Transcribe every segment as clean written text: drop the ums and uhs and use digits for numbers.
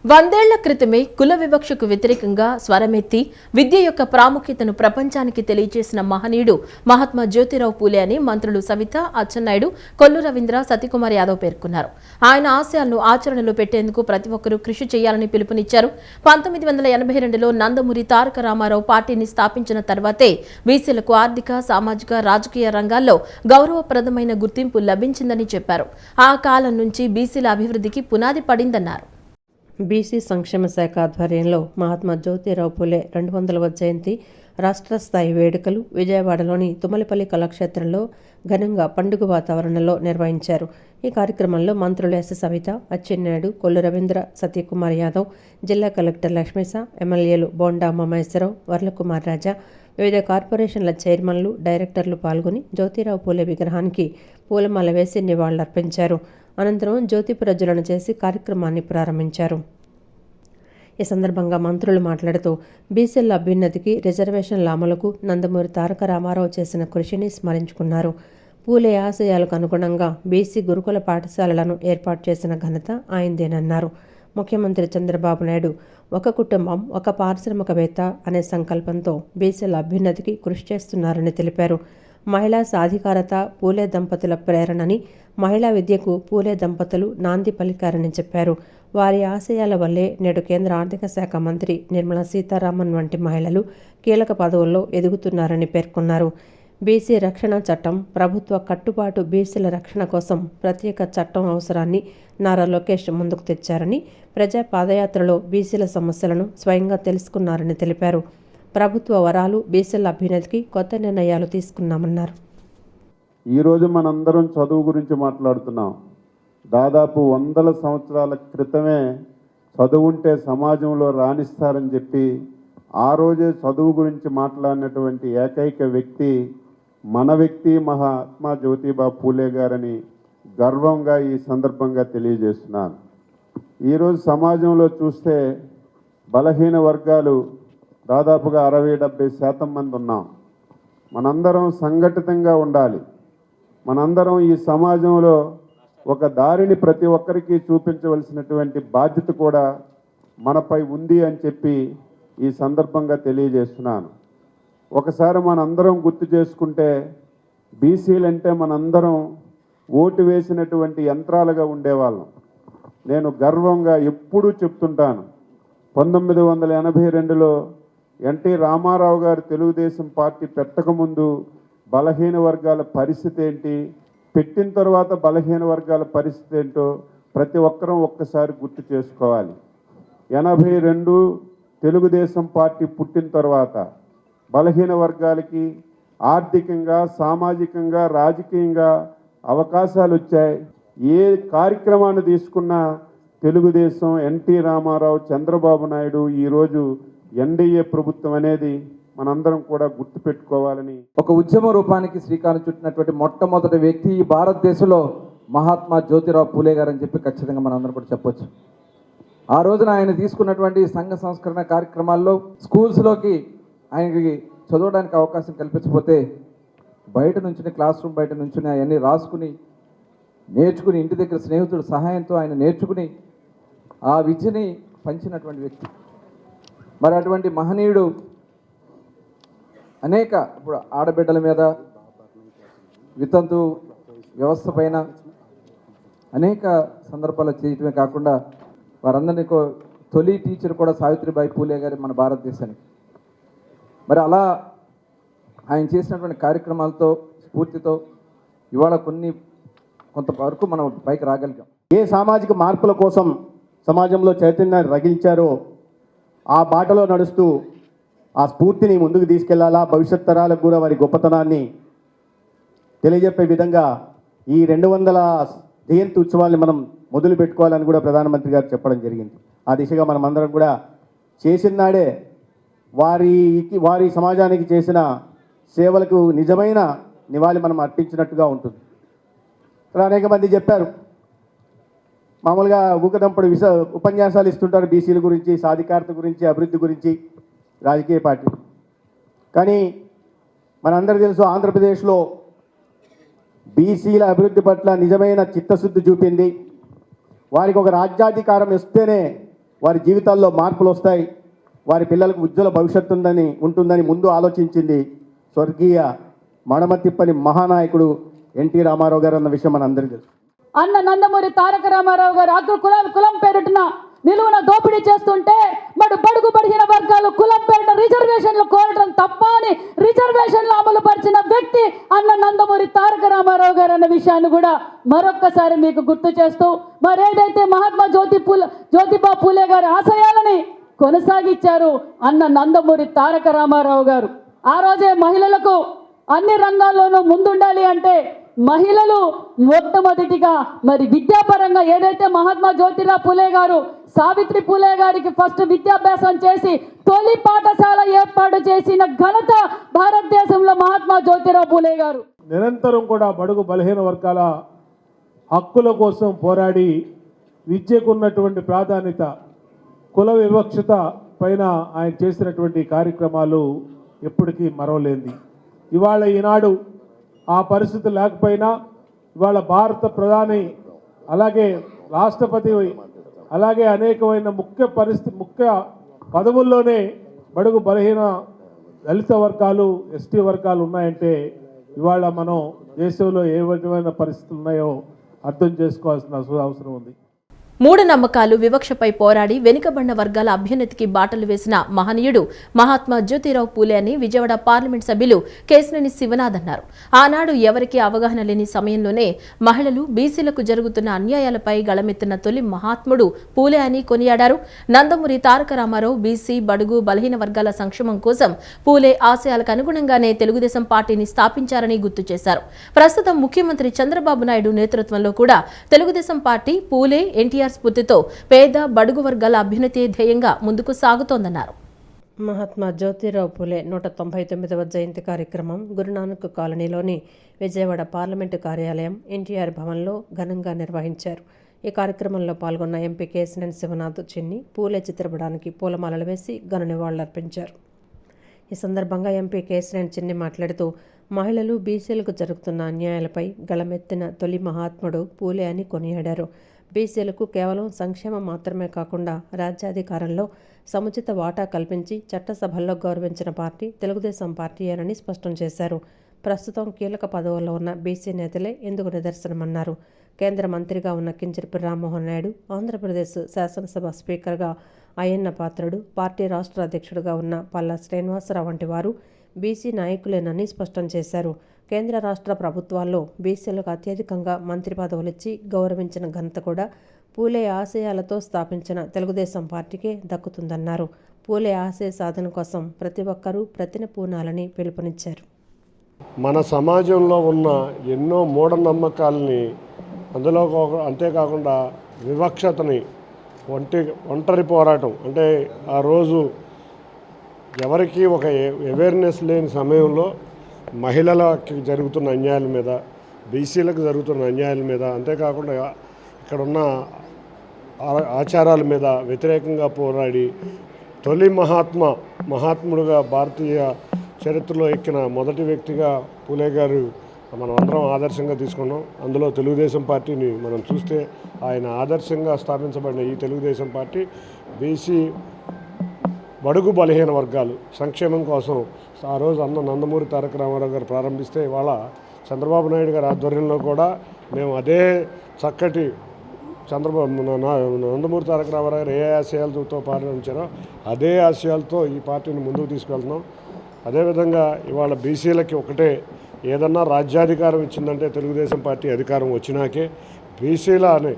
వందేళ్ల క్రితమే కుల వివక్షకు వ్యతిరేకంగా స్వరమెత్తి విద్య యొక్క ప్రాముఖ్యతను ప్రపంచానికి తెలియజేసిన మహనీయుడు మహాత్మా జ్యోతిరావు పూలే అని మంత్రులు సవిత, అచ్చెన్నాయుడు, కొల్లు రవీంద్ర, సతీకుమార్ యాదవ్ పేర్కొన్నారు. ఆయన ఆశయాలను ఆచరణలో పెట్టేందుకు ప్రతి ఒక్కరూ కృషి చేయాలని పిలుపునిచ్చారు. 1982లో నందమూరి తారక రామారావు పార్టీని స్థాపించిన తర్వాతే బీసీలకు ఆర్థిక, సామాజిక, రాజకీయ రంగాల్లో గౌరవప్రదమైన గుర్తింపు లభించిందని చెప్పారు. ఆ కాలం నుంచి బీసీల అభివృద్ధికి పునాది పడిందన్నారు. బీసీ సంక్షేమ శాఖ ఆధ్వర్యంలో మహాత్మా జ్యోతిరావు పూలే 200వ జయంతి రాష్ట్ర స్థాయి వేడుకలు విజయవాడలోని తుమ్మలపల్లి కళాక్షేత్రంలో ఘనంగా పండుగ వాతావరణంలో నిర్వహించారు. ఈ కార్యక్రమంలో మంత్రులు ఎస్ సవిత, అచ్చెన్నాయుడు, కొల్లు రవీంద్ర, సతీకుమార్ యాదవ్, జిల్లా కలెక్టర్ లక్ష్మీస, ఎమ్మెల్యేలు బోండా మహేశ్వరరావు, వర్లకుమార్ రాజా, వివిధ కార్పొరేషన్ల చైర్మన్లు, డైరెక్టర్లు పాల్గొని జ్యోతిరావు పూలే విగ్రహానికి పూలమాల వేసి నివాళులర్పించారు. అనంతరం జ్యోతి ప్రజ్వలన చేసి కార్యక్రమాన్ని ప్రారంభించారు. ఈ సందర్భంగా మంత్రులు మాట్లాడుతూ బీసీల అభ్యున్నతికి, రిజర్వేషన్ల అమలుకు నందమూరి తారక రామారావు చేసిన కృషిని స్మరించుకున్నారు. పూలే ఆశయాలకు అనుగుణంగా బీసీ గురుకుల పాఠశాలలను ఏర్పాటు చేసిన ఘనత ఆయనదేనన్నారు. ముఖ్యమంత్రి చంద్రబాబు నాయుడు ఒక కుటుంబం ఒక పారిశ్రామికవేత్త అనే సంకల్పంతో బీసీల అభ్యున్నతికి కృషి చేస్తున్నారని తెలిపారు. మహిళా సాధికారత పూలే దంపతుల ప్రేరణని, మహిళా విద్యకు పూలే దంపతులు నాంది పలికారని చెప్పారు. వారి ఆశయాల వల్లే నేడు కేంద్ర ఆర్థిక శాఖ మంత్రి నిర్మలా సీతారామన్ వంటి మహిళలు కీలక పదవుల్లో ఎదుగుతున్నారని పేర్కొన్నారు. బీసీ రక్షణ చట్టం, ప్రభుత్వ కట్టుబాటు బీసీల రక్షణ కోసం ప్రత్యేక చట్టం అవసరాన్ని నారా లోకేష్ ముందుకు తెచ్చారని, ప్రజా పాదయాత్రలో బీసీల సమస్యలను స్వయంగా తెలుసుకున్నారని తెలిపారు. ప్రభుత్వ వరాలు బీసీల అభ్యున్నతికి కొత్త నిర్ణయాలు తీసుకున్నామన్నారు. ఈరోజు మనందరం చదువు గురించి మాట్లాడుతున్నాం. దాదాపు 100 సంవత్సరాల క్రితమే చదువుంటే సమాజంలో రాణిస్తారని చెప్పి ఆ రోజే చదువు గురించి మాట్లాడినటువంటి ఏకైక వ్యక్తి మన వ్యక్తి మహాత్మా జ్యోతిబా పూలే గారని గర్వంగా ఈ సందర్భంగా తెలియజేస్తున్నాను. ఈరోజు సమాజంలో చూస్తే బలహీన వర్గాలు దాదాపుగా 60-70% మంది ఉన్నాం. మనందరం సంఘటితంగా ఉండాలి. మనందరం ఈ సమాజంలో ఒక దారిని ప్రతి ఒక్కరికి చూపించవలసినటువంటి బాధ్యత కూడా మనపై ఉంది అని చెప్పి ఈ సందర్భంగా తెలియజేస్తున్నాను. ఒకసారి మనందరం గుర్తు చేసుకుంటే బీసీలంటే మనందరం ఓటు వేసినటువంటి యంత్రాలుగా ఉండేవాళ్ళం. నేను గర్వంగా ఎప్పుడూ చెప్తుంటాను, 1982లో ఎన్టీ రామారావు గారు తెలుగుదేశం పార్టీ పెట్టకముందు బలహీన వర్గాల పరిస్థితి ఏంటి, పెట్టిన తర్వాత బలహీన వర్గాల పరిస్థితి ఏంటో ప్రతి ఒక్కరూ ఒక్కసారి గుర్తు చేసుకోవాలి. 82 తెలుగుదేశం పార్టీ పుట్టిన తర్వాత బలహీన వర్గాలకి ఆర్థికంగా, సామాజికంగా, రాజకీయంగా అవకాశాలు వచ్చాయి. ఏ కార్యక్రమాన్ని తీసుకున్నా తెలుగుదేశం, ఎన్టీ రామారావు, చంద్రబాబు నాయుడు, ఈరోజు ఎన్డీఏ ప్రభుత్వం అనేది మనందరం కూడా గుర్తుపెట్టుకోవాలని. ఒక ఉద్యమ రూపానికి శ్రీకారం చుట్టినటువంటి మొట్టమొదటి వ్యక్తి ఈ భారతదేశంలో మహాత్మా జ్యోతిరావు పూలే గారు అని చెప్పి ఖచ్చితంగా మనందరం కూడా చెప్పొచ్చు. ఆ రోజున ఆయన తీసుకున్నటువంటి సంఘ సంస్కరణ కార్యక్రమాల్లో స్కూల్స్లోకి ఆయనకి చదవడానికి అవకాశం కల్పించకపోతే బయట నుంచి, క్లాస్ రూమ్ బయట నుంచి అవన్నీ రాసుకుని నేర్చుకుని, ఇంటి దగ్గర స్నేహితుడి సహాయంతో ఆయన నేర్చుకుని ఆ విద్యని పంచినటువంటి వ్యక్తి. మరి అటువంటి మహనీయుడు అనేక ఇప్పుడు ఆడబిడ్డల మీద, వితంతు వ్యవస్థ పైన అనేక సందర్భాలు చేయటమే కాకుండా వారందరినీ తొలి టీచర్ కూడా సావిత్రిబాయి పూలే గారి మన భారతదేశానికి. మరి అలా ఆయన చేసినటువంటి కార్యక్రమాలతో, స్ఫూర్తితో ఇవాళ కొంతవరకు మనం పైకి రాగలిగాం. ఏ సామాజిక మార్పుల కోసం సమాజంలో చైతన్యాన్ని రగిల్చారో ఆ బాటలో నడుస్తూ ఆ స్ఫూర్తిని ముందుకు తీసుకెళ్లాలా, భవిష్యత్ తరాలకు కూడా వారి గొప్పతనాన్ని తెలియజెప్పే విధంగా ఈ 200 జయంతి ఉత్సవాల్ని మనం మొదలు పెట్టుకోవాలని కూడా ప్రధానమంత్రి గారు చెప్పడం జరిగింది. ఆ దిశగా మనం అందరం కూడా చేసిన నాడే వారి సమాజానికి చేసిన సేవలకు నిజమైన నివాళి మనం అర్పించినట్టుగా ఉంటుంది. అనేక మంది చెప్పారు, మామూలుగా ఊకదంపుడు ఉపన్యాసాలు ఇస్తుంటారు బీసీల గురించి, సాధికారత గురించి, అభివృద్ధి గురించి రాజకీయ పార్టీ. కానీ మనందరికీ తెలుసు, ఆంధ్రప్రదేశ్లో బీసీల అభివృద్ధి పట్ల నిజమైన చిత్తశుద్ధి చూపింది. వారికి ఒక రాజ్యాధికారం ఇస్తేనే వారి జీవితాల్లో మార్పులు వస్తాయి, వారి పిల్లలకు ఉజ్వల భవిష్యత్తు ఉంటుందని ముందు ఆలోచించింది స్వర్గీయ మడమ తిప్పని మహానాయకుడు ఎన్టీ రామారావు గారు అన్న విషయం మన అందరికీ తెలుసు. అన్న నందమూరి తారక రామారావు గారు కులం పేరిటన నిలువున దోపిడీ చేస్తుంటే బడుగు బడిగిన వర్గాలు కులం పేరిట రిజర్వేషన్లు కోరడం తప్ప అని రిజర్వేషన్లు అమలు పరిచిన వ్యక్తి అన్న నందమూరి తారక రామారావు గారు అన్న విషయాన్ని కూడా మరొక్కసారి మీకు గుర్తు చేస్తూ మరేదైతే మహాత్మా జ్యోతిబా పూలే గారి ఆశయాలని కొనసాగించారు అన్న నందమూరి తారక రామారావు గారు. ఆ రోజే మహిళలకు అన్ని రంగాల్లోనూ ముందుండాలి అంటే మహిళలు మొట్టమొదటిగా మరి విద్యాపరంగా ఏదైతే మహాత్మా జ్యోతిరావు పూలే గారు సావిత్రి పూలే గారికి ఫస్ట్ విద్యాభ్యాసం చేసి తొలి పాఠశాల ఏర్పాటు చేసిన ఘనత భారతదేశంలో మహాత్మా జ్యోతిరావు పూలే గారు. నిరంతరం కూడా బడుగు బలహీన వర్గాల హక్కుల కోసం పోరాడి విద్యకున్నటువంటి ప్రాధాన్యత, కుల వివక్షత పైన ఆయన చేసినటువంటి కార్యక్రమాలు ఎప్పటికీ మరవలేంది. ఇవాళ ఈనాడు ఆ పరిస్థితి లేకపోయినా ఇవాళ భారత ప్రధాని అలాగే రాష్ట్రపతి అలాగే అనేకమైన ముఖ్య పదవుల్లోనే బడుగు బలహీన దళిత వర్గాలు, ఎస్టీ వర్గాలు ఉన్నాయంటే ఇవాళ మనం దేశంలో ఏ విధమైన పరిస్థితులు ఉన్నాయో అర్థం చేసుకోవాల్సిన అవసరం ఉంది. మూఢనమ్మకాలు, వివక్షపై పోరాడి వెనుకబడిన వర్గాల అభ్యున్నతికి బాటలు వేసిన మహనీయుడు మహాత్మా జ్యోతిరావు పూలే అని విజయవాడ పార్లమెంట్ సభ్యులు కేశినేని శివనాథ్ అన్నారు. ఆనాడు ఎవరికీ అవగాహన లేని సమయంలోనే మహిళలు, బీసీలకు జరుగుతున్న అన్యాయాలపై గళమెత్తిన తొలి మహాత్ముడు పూలే అని కొనియాడారు. నందమూరి తారక రామారావు బీసీ, బడుగు, బలహీన వర్గాల సంక్షేమం కోసం పూలే ఆశయాలకు అనుగుణంగానే తెలుగుదేశం పార్టీని స్థాపించారని గుర్తు చేశారు. ప్రస్తుతం ముఖ్యమంత్రి చంద్రబాబు నాయుడు నేతృత్వంలో కూడా తెలుగుదేశం పార్టీ పూలే, ఎన్టీఆర్ స్ఫూర్తితో పేద, బడుగు వర్గాల అభ్యున్నతి ధ్యేయంగా ముందుకు సాగుతోందన్నారు. మహాత్మా జ్యోతిరావు పూలే 199వ జయంతి కార్యక్రమం గురునానక్ కాలనీలోని విజయవాడ పార్లమెంటు కార్యాలయం ఎన్టీఆర్ భవన్లో ఘనంగా నిర్వహించారు. ఈ కార్యక్రమంలో పాల్గొన్న ఎంపీ కేశినేని శివనాథ్ చిన్ని పూలే చిత్రపటానికి పూలమాలలు వేసి ఘన నివాళులర్పించారు. ఈ సందర్భంగా ఎంపీ కేశినేని చిన్ని మాట్లాడుతూ మహిళలు, బీసీలకు జరుగుతున్న అన్యాయాలపై గళమెత్తిన తొలి మహాత్ముడు పూలే అని కొనియాడారు. బీసీలకు కేవలం సంక్షేమం మాత్రమే కాకుండా రాజ్యాధికారంలో సముచిత వాటా కల్పించి చట్టసభల్లో గౌరవించిన పార్టీ తెలుగుదేశం పార్టీయేనని స్పష్టం చేశారు. ప్రస్తుతం కీలక పదవుల్లో ఉన్న బీసీ నేతలే ఎందుకు నిదర్శనమన్నారు. కేంద్ర మంత్రిగా ఉన్న కింజరపు రామ్మోహన్ నాయుడు, ఆంధ్రప్రదేశ్ శాసనసభ స్పీకర్గా అయ్యన్న పాత్రుడు, పార్టీ రాష్ట్ర అధ్యక్షుడిగా ఉన్న పల్లా శ్రీనివాసరావు వంటి వారు బీసీ నాయకులేనని స్పష్టం చేశారు. కేంద్ర రాష్ట్ర ప్రభుత్వాల్లో బీసీలకు అత్యధికంగా మంత్రి పదవులిచ్చి గౌరవించిన ఘనత కూడా పూలే ఆశయాలతో స్థాపించిన తెలుగుదేశం పార్టీకే దక్కుతుందన్నారు. పూలే ఆశయ సాధన కోసం ప్రతి ఒక్కరూ ప్రతిన పూనాలని పిలుపునిచ్చారు. మన సమాజంలో ఉన్న ఎన్నో మూఢనమ్మకాలని, అందులో అంతేకాకుండా వివక్షతని, ఒంటరి పోరాటం అంటే ఆ రోజు ఎవరికి ఒక అవేర్నెస్ లేని సమయంలో మహిళలకి జరుగుతున్న అన్యాయాల మీద, బీసీలకు జరుగుతున్న అన్యాయాల మీద, అంతేకాకుండా ఇక్కడున్న ఆచారాల మీద వ్యతిరేకంగా పోరాడి తొలి మహాత్ముడుగా భారతీయ చరిత్రలో ఎక్కిన మొదటి వ్యక్తిగా పూలే గారు మనం అందరం ఆదర్శంగా తీసుకున్నాం. అందులో తెలుగుదేశం పార్టీని మనం చూస్తే ఆయన ఆదర్శంగా స్థాపించబడిన ఈ తెలుగుదేశం పార్టీ బీసీ, బడుగు బలహీన వర్గాలు సంక్షేమం కోసం ఆ రోజు నందమూరి తారక రామారావు గారు ప్రారంభిస్తే ఇవాళ చంద్రబాబు నాయుడు గారి ఆధ్వర్యంలో కూడా మేము అదే చక్కటి నందమూరి తారక రామారావు గారు ఏ ఆశయాలతో ప్రారంభించారో అదే ఆశయాలతో ఈ పార్టీని ముందుకు తీసుకెళ్తున్నాం. అదేవిధంగా ఇవాళ బీసీలకి ఒకటే, ఏదన్నా రాజ్యాధికారం ఇచ్చిందంటే తెలుగుదేశం పార్టీ అధికారం వచ్చినాకే. బీసీల అని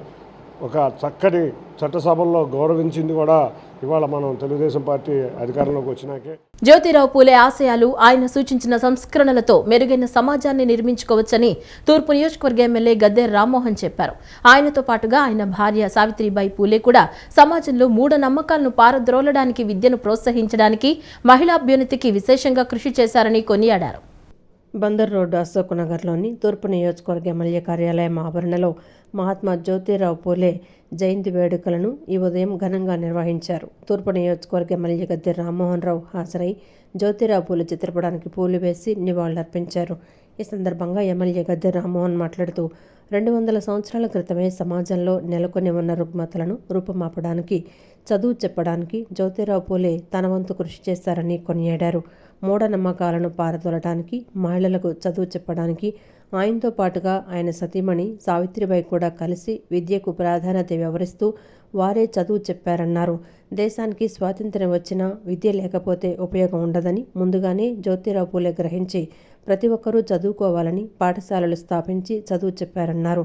ఒక చక్కటి చట్టసభల్లో గౌరవించింది కూడా ఇవాళ మనం తెలుగుదేశం పార్టీ అధికారంలోకి వచ్చినాకే. జ్యోతిరావు పూలే ఆశయాలు, ఆయన సూచించిన సంస్కరణలతో మెరుగైన సమాజాన్ని నిర్మించుకోవచ్చని తూర్పు నియోజకవర్గ ఎమ్మెల్యే గద్దె రామ్మోహన్ చెప్పారు. ఆయనతో పాటుగా ఆయన భార్య సావిత్రిబాయి పూలే కూడా సమాజంలో మూఢనమ్మకాలను పారద్రోలడానికి, విద్యను ప్రోత్సహించడానికి, మహిళాభ్యున్నతికి విశేషంగా కృషి చేశారని కొనియాడారు. బందర్ రోడ్డు అశోక్ నగర్లోని తూర్పు నియోజకవర్గ ఎమ్మెల్యే కార్యాలయం ఆవరణలో మహాత్మా జ్యోతిరావు పూలే జయంతి వేడుకలను ఈ ఉదయం ఘనంగా నిర్వహించారు. తూర్పు నియోజకవర్గ ఎమ్మెల్యే గద్దె రామ్మోహన్ రావు హాజరై జ్యోతిరావు పూలే చిత్రపటానికి పూలు వేసి నివాళులర్పించారు. ఈ సందర్భంగా ఎమ్మెల్యే గద్దె రామ్మోహన్ మాట్లాడుతూ 200 సంవత్సరాల క్రితమే సమాజంలో నెలకొని ఉన్న రుగ్మతలను రూపుమాపడానికి, చదువు చెప్పడానికి జ్యోతిరావు పూలే తన వంతు కృషి చేశారని కొనియాడారు. మూఢనమ్మకాలను పారదోలడానికి, మహిళలకు చదువు చెప్పడానికి ఆయనతో పాటుగా ఆయన సతీమణి సావిత్రిబాయి కూడా కలిసి విద్యకు ప్రాధాన్యత వివరిస్తూ వారే చదువు చెప్పారన్నారు. దేశానికి స్వాతంత్ర్యం వచ్చినా విద్య లేకపోతే ఉపయోగం ఉండదని ముందుగానే జ్యోతిరావు పూలే గ్రహించి ప్రతి ఒక్కరూ చదువుకోవాలని పాఠశాలలు స్థాపించి చదువు చెప్పారన్నారు.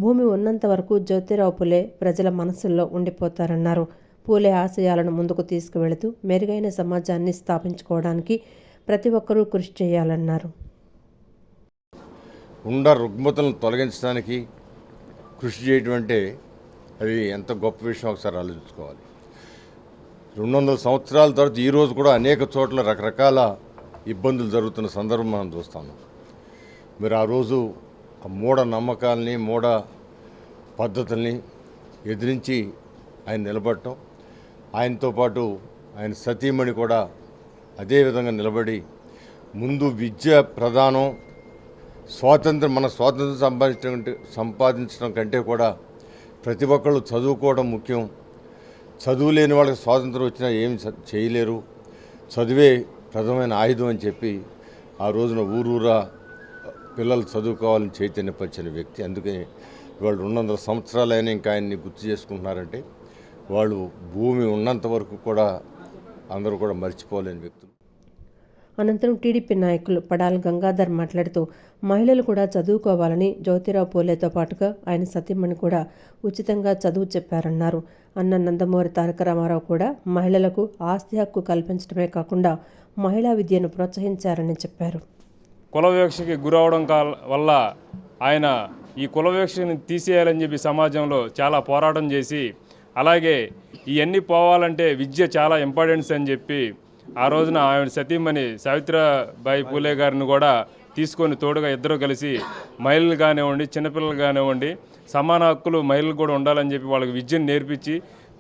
భూమి ఉన్నంత వరకు జ్యోతిరావు పూలే ప్రజల మనసుల్లో ఉండిపోతారన్నారు. పూలే ఆశయాలను ముందుకు తీసుకువెళుతూ మెరుగైన సమాజాన్ని స్థాపించుకోవడానికి ప్రతి ఒక్కరూ కృషి చేయాలన్నారు. ఉండ రుగ్మతలను తొలగించడానికి కృషి చేయడం అంటే అది ఎంత గొప్ప విషయం ఒకసారి ఆలోచించుకోవాలి. 200 సంవత్సరాల తర్వాత ఈరోజు కూడా అనేక చోట్ల రకరకాల ఇబ్బందులు జరుగుతున్న సందర్భం మనం చూస్తాము. మీరు ఆ రోజు ఆ మూఢ నమ్మకాలని, మూఢ పద్ధతుల్ని ఎదిరించి ఆయన నిలబడటం, ఆయనతో పాటు ఆయన సతీమణి కూడా అదే విధంగా నిలబడి ముందు విద్య ప్రధానం, మన స్వాతంత్రం సంపాదించడం కంటే కూడా ప్రతి ఒక్కళ్ళు చదువుకోవడం ముఖ్యం. చదువు లేని వాళ్ళకి స్వాతంత్రం వచ్చినా ఏమి చేయలేరు, చదువే ప్రధానమైన ఆయుధం అని చెప్పి ఆ రోజున ఊరూరా పిల్లలు చదువుకోవాలని చైతన్యపరిచిన వ్యక్తి. అందుకే వాళ్ళు 200 సంవత్సరాలైనా ఇంకా ఆయన్ని గుర్తు చేసుకుంటున్నారంటే వాళ్ళు భూమి ఉన్నంత వరకు కూడా అందరూ కూడా మర్చిపోలేని వ్యక్తులు. అనంతరం టీడీపీ నాయకులు పడాల గంగాధర్ మాట్లాడుతూ మహిళలు కూడా చదువుకోవాలని జ్యోతిరావు పూలేతో పాటుగా ఆయన సతీమణి కూడా ఉచితంగా చదువు చెప్పారన్నారు. అన్న నందమూరి తారక రామారావు కూడా మహిళలకు ఆస్తి హక్కు కల్పించడమే కాకుండా మహిళా విద్యను ప్రోత్సహించారని చెప్పారు. కుల వివక్షకి గురవడం వల్ల ఆయన ఈ కుల వివక్షని తీసేయాలని చెప్పి సమాజంలో చాలా పోరాటం చేసి, అలాగే ఇవన్నీ పోవాలంటే విద్య చాలా ఇంపార్టెన్స్ అని చెప్పి ఆ రోజున ఆవిడ సతీమణి సావిత్రిబాయి పూలే గారిని కూడా తీసుకొని తోడుగా ఇద్దరు కలిసి మహిళలు కానివ్వండి, చిన్నపిల్లలు కానివ్వండి, సమాన హక్కులు మహిళలు కూడా ఉండాలని చెప్పి వాళ్ళకి విద్యను నేర్పించి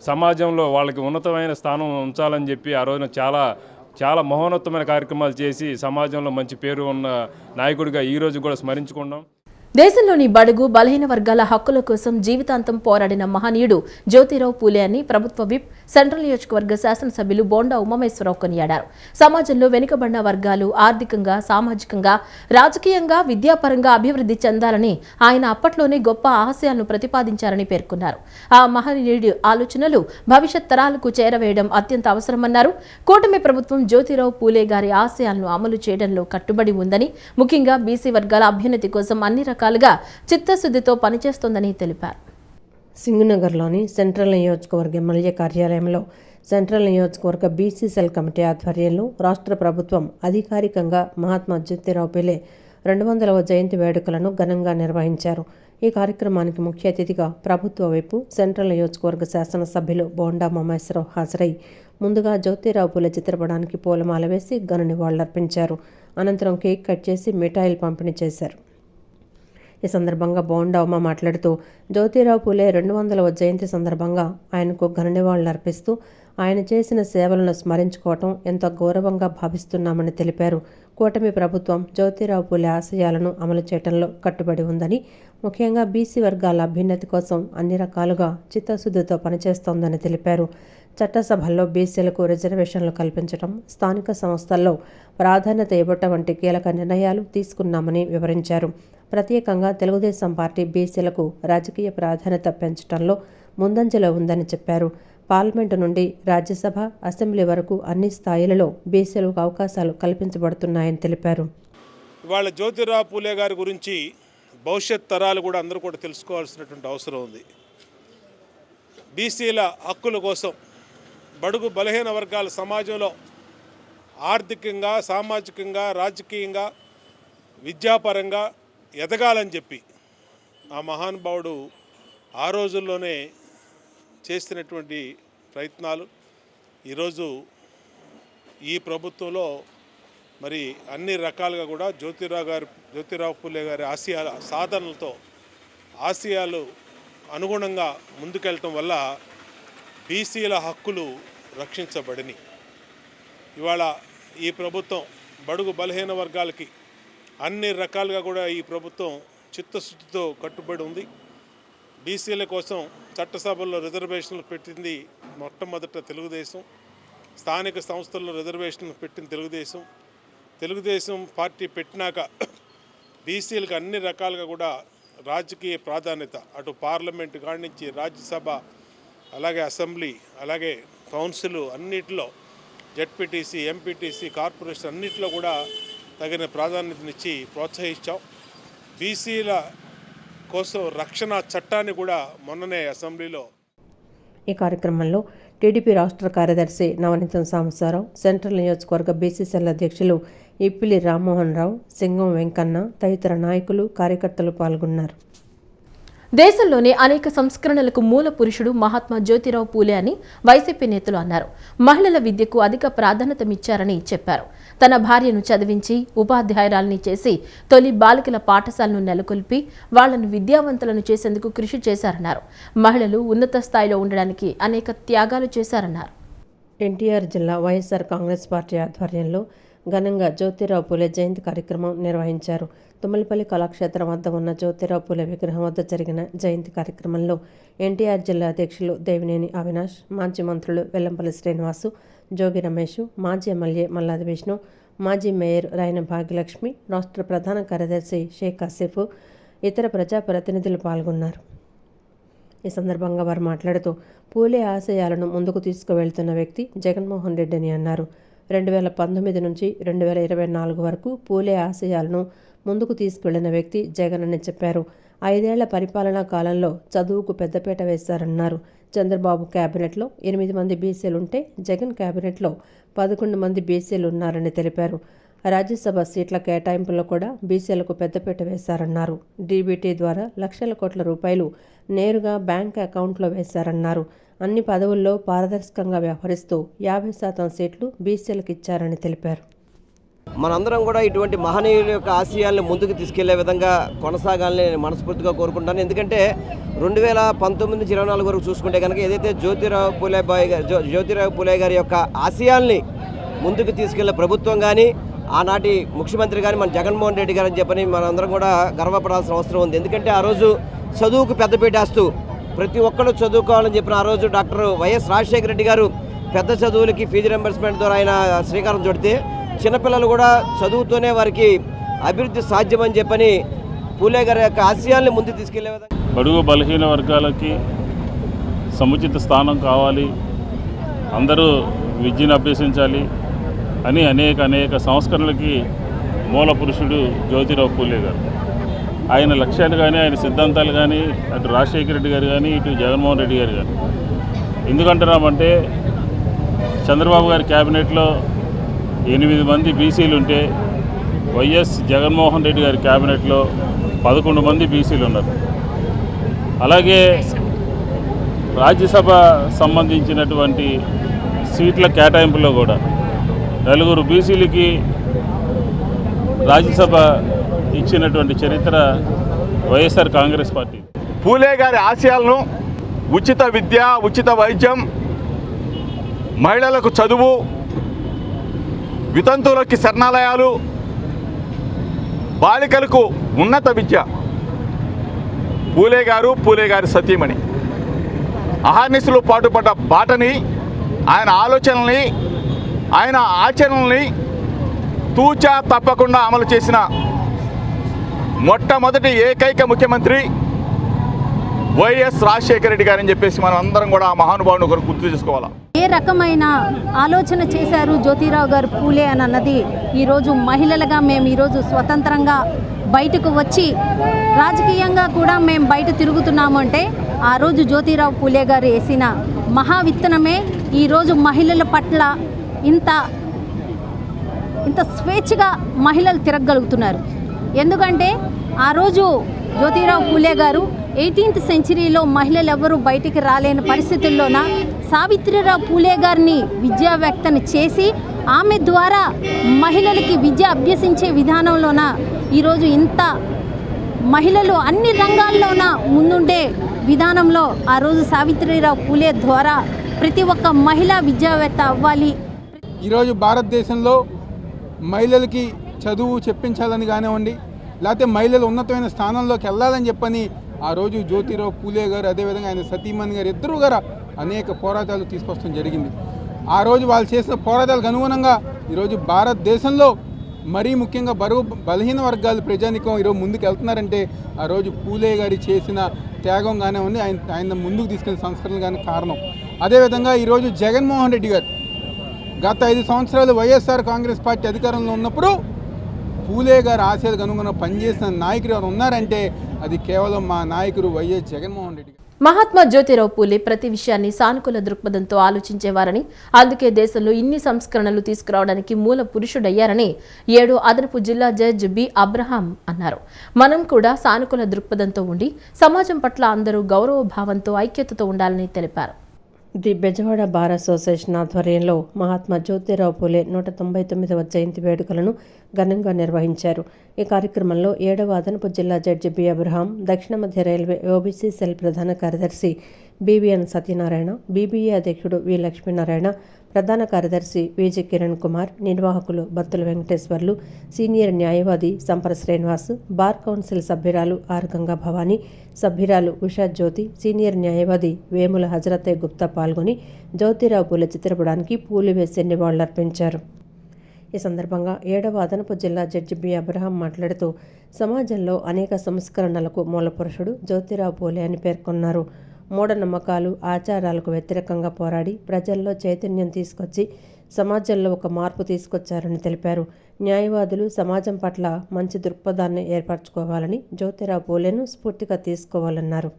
సమాజంలో వాళ్ళకి ఉన్నతమైన స్థానం ఉంచాలని చెప్పి ఆ రోజున చాలా మహోన్నతమైన కార్యక్రమాలు చేసి సమాజంలో మంచి పేరు ఉన్న నాయకుడిగా ఈరోజు కూడా స్మరించుకున్నాం. దేశంలోని బడుగు బలహీన వర్గాల హక్కుల కోసం జీవితాంతం పోరాడిన మహనీయుడు జ్యోతిరావు పూలే అని ప్రభుత్వ విప్ సెంట్రల్ నియోజకవర్గ శాసనసభ్యులు బోండా ఉమామేశ్వరరావు కొనియాడారు. సమాజంలో వెనుకబడిన వర్గాలు ఆర్థికంగా, సామాజికంగా, రాజకీయంగా, విద్యాపరంగా అభివృద్ధి చెందాలని ఆయన అప్పట్లోనే గొప్ప ఆశయాలను ప్రతిపాదించారని పేర్కొన్నారు. ఆ మహనీయుడి ఆలోచనలు భవిష్యత్ తరాలకు చేరవేయడం అత్యంత అవసరమన్నారు. కూటమి ప్రభుత్వం జ్యోతిరావు పూలే గారి ఆశయాలను అమలు చేయడంలో కట్టుబడి ఉందని, ముఖ్యంగా బీసీ వర్గాల అభ్యున్నతి కోసం అన్ని రకాలుగా చిత్తశుద్ధితో పనిచేస్తోందని తెలిపారు. సింగనగర్లోని సెంట్రల్ నియోజకవర్గ ఎమ్మెల్యే కార్యాలయంలో సెంట్రల్ నియోజకవర్గ బీసీ సెల్ కమిటీ ఆధ్వర్యంలో రాష్ట్ర ప్రభుత్వం అధికారికంగా మహాత్మా జ్యోతిరావు పూలే 200వ జయంతి వేడుకలను ఘనంగా నిర్వహించారు. ఈ కార్యక్రమానికి ముఖ్య అతిథిగా ప్రభుత్వ వైపు సెంట్రల్ నియోజకవర్గ శాసనసభ్యులు బోండా ఉమామేశ్వరరావు హాజరై ముందుగా జ్యోతిరావు పూలే చిత్రపటానికి పూలమాల వేసి ఘన నివాళులర్పించారు. అనంతరం కేక్ కట్ చేసి మిఠాయిలు పంపిణీ చేశారు. ఈ సందర్భంగా బోండా ఉమ మాట్లాడుతూ జ్యోతిరావు పూలే 200వ జయంతి సందర్భంగా ఆయనకు ఘన నివాళులు అర్పిస్తూ ఆయన చేసిన సేవలను స్మరించుకోవటం ఎంతో గౌరవంగా భావిస్తున్నామని తెలిపారు. కూటమి ప్రభుత్వం జ్యోతిరావు పూలే ఆశయాలను అమలు చేయడంలో కట్టుబడి ఉందని, ముఖ్యంగా బీసీ వర్గాల అభ్యున్నతి కోసం అన్ని రకాలుగా చిత్తశుద్ధితో పనిచేస్తోందని తెలిపారు. చట్టసభల్లో బీసీలకు రిజర్వేషన్లు కల్పించడం, స్థానిక సంస్థల్లో ప్రాధాన్యత ఇవ్వటం వంటి కీలక నిర్ణయాలు తీసుకున్నామని వివరించారు. ప్రత్యేకంగా తెలుగుదేశం పార్టీ బీసీలకు రాజకీయ ప్రాధాన్యత పెంచడంలో ముందంజలో ఉందని చెప్పారు. పార్లమెంటు నుండి రాజ్యసభ, అసెంబ్లీ వరకు అన్ని స్థాయిలలో బీసీలకు అవకాశాలు కల్పించబడుతున్నాయని తెలిపారు. ఇవాళ జ్యోతిరావు పూలే గారి గురించి భవిష్యత్ తరాలు కూడా అందరూ కూడా తెలుసుకోవాల్సినటువంటి అవసరం ఉంది. బీసీల హక్కుల కోసం, బడుగు బలహీన వర్గాల సమాజంలో ఆర్థికంగా, సామాజికంగా, రాజకీయంగా, విద్యాపరంగా ఎదగాలని చెప్పి ఆ మహానుభావుడు ఆ రోజుల్లోనే చేసినటువంటి ప్రయత్నాలు ఈరోజు ఈ ప్రభుత్వంలో మరి అన్ని రకాలుగా కూడా జ్యోతిరావు పూలే గారి ఆశయాల సాధనలతో ఆశయాలు అనుగుణంగా ముందుకెళ్ళటం వల్ల బీసీల హక్కులు రక్షించబడినాయి. ఇవాళ ఈ ప్రభుత్వం బడుగు బలహీన వర్గాలకి అన్ని రకాలుగా కూడా ఈ ప్రభుత్వం చిత్తశుద్ధితో కట్టుబడి ఉంది. బీసీల కోసం చట్టసభల్లో రిజర్వేషన్లు పెట్టింది మొట్టమొదట తెలుగుదేశం. స్థానిక సంస్థల్లో రిజర్వేషన్లు పెట్టింది తెలుగుదేశం. తెలుగుదేశం పార్టీ పెట్టినాక బీసీలకు అన్ని రకాలుగా కూడా రాజకీయ ప్రాధాన్యత, అటు పార్లమెంటు కాడి నుంచి రాజ్యసభ, అలాగే అసెంబ్లీ, అలాగే కౌన్సిల్ అన్నిటిలో, జెడ్పీటీసీ, ఎంపీటీసీ, కార్పొరేషన్ అన్నిటిలో కూడా తగిన ప్రాధాన్యతనిచ్చి ప్రోత్సహించాం. బీసీల కోసం రక్షణ చట్టాన్ని కూడా మొన్ననే అసెంబ్లీలో. ఈ కార్యక్రమంలో టీడీపీ రాష్ట్ర కార్యదర్శి నవనీతం సాంబశివరావు, సెంట్రల్ నియోజకవర్గ బీసీసీఎల్ అధ్యక్షులు ఇప్పిలి రామ్మోహన్ రావు, సింగం వెంకన్న తదితర నాయకులు, కార్యకర్తలు పాల్గొన్నారు. దేశంలోని అనేక సంస్కరణలకు మూల పురుషుడు మహాత్మా జ్యోతిరావు పూలే అని వైసీపీ నేతలు అన్నారు. మహిళల విద్యకు అధిక ప్రాధాన్యతమిచ్చారని చెప్పారు. తన భార్యను చదివించి ఉపాధ్యాయురాల్ని చేసి తొలి బాలికల పాఠశాలను నెలకొల్పి వాళ్లను విద్యావంతులను చేసేందుకు కృషి చేశారన్నారు. మహిళలు ఉన్నత స్థాయిలో ఉండడానికి అనేక త్యాగాలు చేశారన్నారు. ఎన్టీఆర్ జిల్లా వైఎస్ఆర్ కాంగ్రెస్ పార్టీ ఆధ్వర్యంలో ఘనంగా జ్యోతిరావు పూలే జయంతి కార్యక్రమం నిర్వహించారు. తుమ్మలపల్లి కళాక్షేత్రం వద్ద ఉన్న జ్యోతిరావు పూలే విగ్రహం వద్ద జరిగిన జయంతి కార్యక్రమంలో ఎన్టీఆర్ జిల్లా అధ్యక్షులు దేవినేని అవినాష్, మాజీ మంత్రులు వెల్లంపల్లి శ్రీనివాసు, జోగి రమేష్, మాజీ ఎమ్మెల్యే మల్లాది విష్ణు, మాజీ మేయర్ రాయన భాగ్యలక్ష్మి, రాష్ట్ర ప్రధాన కార్యదర్శి షేక్ ఆసిఫ్, ఇతర ప్రజాప్రతినిధులు పాల్గొన్నారు. ఈ సందర్భంగా వారు మాట్లాడుతూ పూలే ఆశయాలను ముందుకు తీసుకువెళ్తున్న వ్యక్తి జగన్మోహన్ రెడ్డి అని అన్నారు. 2019 నుంచి 2024 వరకు పూలే ఆశయాలను ముందుకు తీసుకెళ్లిన వ్యక్తి జగన్ అని చెప్పారు. 5 ఏళ్ల పరిపాలనా కాలంలో చదువుకు పెద్దపీట వేశారన్నారు. చంద్రబాబు కేబినెట్లో 8 మంది బీసీలుంటే జగన్ కేబినెట్లో 11 మంది బీసీలు ఉన్నారని తెలిపారు. రాజ్యసభ సీట్ల కేటాయింపులో కూడా బీసీలకు పెద్దపీట వేశారన్నారు. డీబీటీ ద్వారా లక్షల కోట్ల రూపాయలు నేరుగా బ్యాంక్ అకౌంట్లో వేశారన్నారు. అన్ని పదవుల్లో పారదర్శకంగా వ్యవహరిస్తూ 50% సీట్లు బీసీలకు ఇచ్చారని తెలిపారు. మనందరం కూడా ఇటువంటి మహనీయుల యొక్క ఆశయాలను ముందుకు తీసుకెళ్లే విధంగా కొనసాగాలని నేను మనస్ఫూర్తిగా కోరుకుంటాను. ఎందుకంటే 2019 నుంచి 24 వరకు చూసుకుంటే కనుక ఏదైతే జ్యోతిరావు పూలే గారి యొక్క ఆశయాల్ని ముందుకు తీసుకెళ్లే ప్రభుత్వం కానీ, ఆనాటి ముఖ్యమంత్రి కానీ మన జగన్మోహన్ రెడ్డి గారు అని చెప్పని మనందరం కూడా గర్వపడాల్సిన అవసరం ఉంది. ఎందుకంటే ఆ రోజు చదువుకు పెద్దపీటేస్తూ ప్రతి ఒక్కరు చదువుకోవాలని చెప్పిన ఆ రోజు డాక్టర్ వైఎస్ రాజశేఖర రెడ్డి గారు పెద్ద చదువులకి ఫీజు రింబర్స్మెంట్ ద్వారా ఆయన శ్రీకారం చుడితే చిన్నపిల్లలు కూడా చదువుతూనే వారికి అభివృద్ధి సాధ్యమని చెప్పని పూలే గారి యొక్క ఆశయాల్ని ముందుకు తీసుకెళ్లే విధంగా బడుగు బలహీన వర్గాలకి సముచిత స్థానం కావాలి, అందరూ విద్యను అభ్యసించాలి అని అనేక సంస్కరణలకి మూల పురుషుడు జ్యోతిరావు పూలే గారు. ఆయన లక్ష్యాలు కానీ, ఆయన సిద్ధాంతాలు కానీ, అటు రాజశేఖర రెడ్డి గారు కానీ, ఇటు జగన్మోహన్ రెడ్డి గారు కానీ. ఎందుకంటున్నామంటే చంద్రబాబు గారి క్యాబినెట్లో 8 మంది బీసీలు ఉంటే వైఎస్ జగన్మోహన్ రెడ్డి గారి క్యాబినెట్లో 11 మంది బీసీలు ఉన్నారు. అలాగే రాజ్యసభ సంబంధించినటువంటి సీట్ల కేటాయింపులో కూడా 4 బీసీలకి రాజ్యసభ ఇచ్చినటువంటి చరిత్ర వైఎస్ఆర్ కాంగ్రెస్ పార్టీ. పూలే గారి ఆశయాలను ఉచిత విద్య, ఉచిత వైద్యం, మహిళలకు చదువు, వితంతువులకి శరణాలయాలు, బాలికలకు ఉన్నత విద్య, పూలే గారి సతీమణి అహర్నిశలు పాటుపడ్డ బాటని, ఆయన ఆలోచనల్ని, ఆయన ఆచరణల్ని తూచా తప్పకుండా అమలు చేసిన మొట్టమొదటి ఏకైక ముఖ్యమంత్రి వైఎస్ రాజశేఖర రెడ్డి గారని చెప్పేసి మనం అందరం కూడా ఆ మహానుభావుని ఒకరు గుర్తు చేసుకోవాలి. ఏ రకమైన ఆలోచన చేశారు జ్యోతిరావు గారు పూలే అని అన్నది ఈరోజు మహిళలుగా మేము ఈరోజు స్వతంత్రంగా బయటకు వచ్చి రాజకీయంగా కూడా మేము బయట తిరుగుతున్నాము అంటే ఆ రోజు జ్యోతిరావు పూలే గారు వేసిన మహా విత్తనమే ఈరోజు మహిళల పట్ల ఇంత స్వేచ్ఛగా మహిళలు తిరగలుగుతున్నారు. ఎందుకంటే ఆ రోజు జ్యోతిరావు పూలే గారు 18th సెంచరీలో మహిళలు ఎవరూ బయటికి రాలేని పరిస్థితుల్లోన సావిత్రిరావు పూలే గారిని విద్యావేత్తని చేసి ఆమె ద్వారా మహిళలకి విద్య అభ్యసించే విధానంలోన ఈరోజు ఇంత మహిళలు అన్ని రంగాల్లోన ముందుండే విధానంలో ఆ రోజు సావిత్రిరావు పూలే ద్వారా ప్రతి ఒక్క మహిళా విద్యావేత్త అవ్వాలి. ఈరోజు భారతదేశంలో మహిళలకి చదువు చెప్పించాలని కానివ్వండి, లేకపోతే మహిళలు ఉన్నతమైన స్థానంలోకి వెళ్ళాలని చెప్పని ఆ రోజు జ్యోతిరావు పూలే గారు, అదేవిధంగా ఆయన సతీమణి గారు ఇద్దరు గారు అనేక పోరాటాలు తీసుకొస్తాం జరిగింది. ఆ రోజు వాళ్ళు చేసిన పోరాటాలకు అనుగుణంగా ఈరోజు భారతదేశంలో మరీ ముఖ్యంగా బలహీన వర్గాల ప్రజానికం ఈరోజు ముందుకు వెళ్తున్నారంటే ఆ రోజు పూలే గారి చేసిన త్యాగం కానివ్వండి, ఆయన ముందుకు తీసుకెళ్లిన సంస్కరణలు కానీ కారణం. అదేవిధంగా ఈరోజు జగన్మోహన్ రెడ్డి గారు గత 5 సంవత్సరాలు వైఎస్ఆర్ కాంగ్రెస్ పార్టీ అధికారంలో ఉన్నప్పుడు పూలే గారి ఆశయాలకు అనుగుణంగా పనిచేసిన నాయకులు ఎవరు ఉన్నారంటే అది కేవలం మా నాయకుడు వైఎస్ జగన్మోహన్ రెడ్డి గారు. మహాత్మా జ్యోతిరావు పూలే ప్రతి విషయాన్ని సానుకూల దృక్పథంతో ఆలోచించేవారని, అందుకే దేశంలో ఇన్ని సంస్కరణలు తీసుకురావడానికి మూల పురుషుడయ్యారని 7 అదనపు జిల్లా జడ్జి బి అబ్రహాం అన్నారు. మనం కూడా సానుకూల దృక్పథంతో ఉండి సమాజం పట్ల అందరూ గౌరవ భావంతో ఐక్యతతో ఉండాలని తెలిపారు. ది బెజవాడ బార్ అసోసియేషన్ ఆధ్వర్యంలో మహాత్మా జ్యోతిరావు పూలే 199వ జయంతి వేడుకలను ఘనంగా నిర్వహించారు. ఈ కార్యక్రమంలో 7వ అదనపు జిల్లా జడ్జి బి అబ్రహాం, దక్షిణ మధ్య రైల్వే ఓబీసీ సెల్ ప్రధాన కార్యదర్శి బీవీఎన్ సత్యనారాయణ, బీబీఏ అధ్యక్షుడు వి లక్ష్మీనారాయణ, ప్రధాన కార్యదర్శి విజి కిరణ్ కుమార్, నిర్వాహకులు బత్తుల వెంకటేశ్వర్లు, సీనియర్ న్యాయవాది సంపర శ్రీనివాస్, బార్ కౌన్సిల్ సభ్యురాలు ఆర్ గంగా భవానీ, సభ్యురాలు ఉషా జ్యోతి, సీనియర్ న్యాయవాది వేముల హజరతే గుప్తా పాల్గొని జ్యోతిరావు పూలే చిత్రపటానికి పూలు వేసి నివాళులర్పించారు. ఈ సందర్భంగా 7వ అదనపు జిల్లా జడ్జి బి అబ్రహాం మాట్లాడుతూ సమాజంలో అనేక సంస్కరణలకు మూలపురుషుడు జ్యోతిరావు పూలే అని పేర్కొన్నారు. మూఢనమ్మకాలు, ఆచారాలకు వ్యతిరేకంగా పోరాడి ప్రజల్లో చైతన్యం తీసుకొచ్చి సమాజంలో ఒక మార్పు తీసుకొచ్చారని తెలిపారు. న్యాయవాదులు సమాజం పట్ల మంచి దృక్పథాన్ని ఏర్పరచుకోవాలని, జ్యోతిరావు పూలేను స్ఫూర్తిగా తీసుకోవాలన్నారు.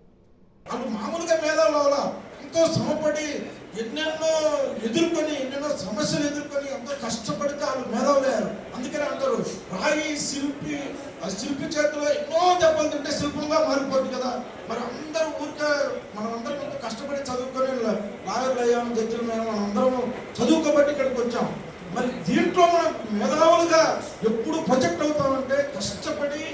ఎన్నెన్నో ఎదుర్కొని ఎన్నెన్నో సమస్యలు ఎదుర్కొని ఎంతో కష్టపడితే వాళ్ళు మేధావులయ్యారు. అందుకనే అందరూ రాయి శిల్పి చేతిలో ఎన్నో దెబ్బలు తింటే శిల్పంగా మారిపోతుంది కదా. మరి అందరూ ఊరికే మనం అందరం ఎంతో కష్టపడి చదువుకొని లాయర్లు అయ్యాము, జడ్జిలు మేము మనం అందరం చదువుకోబట్టి ఇక్కడికి వచ్చాం. మరి దీంట్లో మనం మేధావులుగా ఎప్పుడు ప్రొజెక్ట్ అవుతామంటే కష్టపడి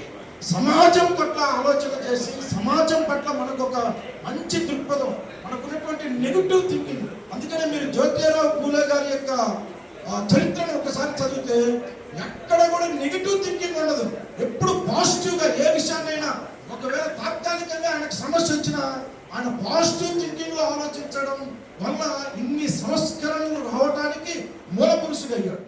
సమాజం పట్ల ఆలోచన చేసి సమాజం పట్ల మనకు ఒక మంచి దృక్పథం, మనకున్నటువంటి నెగిటివ్ థింకింగ్. అందుకనే మీరు జ్యోతిరావు పూలే గారి యొక్క చరిత్రను ఒకసారి చదివితే ఎక్కడ కూడా నెగిటివ్ థింకింగ్ ఉండదు. ఎప్పుడు పాజిటివ్గా ఏ విషయాన్నైనా, ఒకవేళ తాత్కాలికంగా ఆయనకు సమస్య వచ్చినా ఆయన పాజిటివ్ థింకింగ్లో ఆలోచించడం వల్ల ఇన్ని సంస్కరణలు రావడానికి మూల పురుషుడు అయ్యాడు.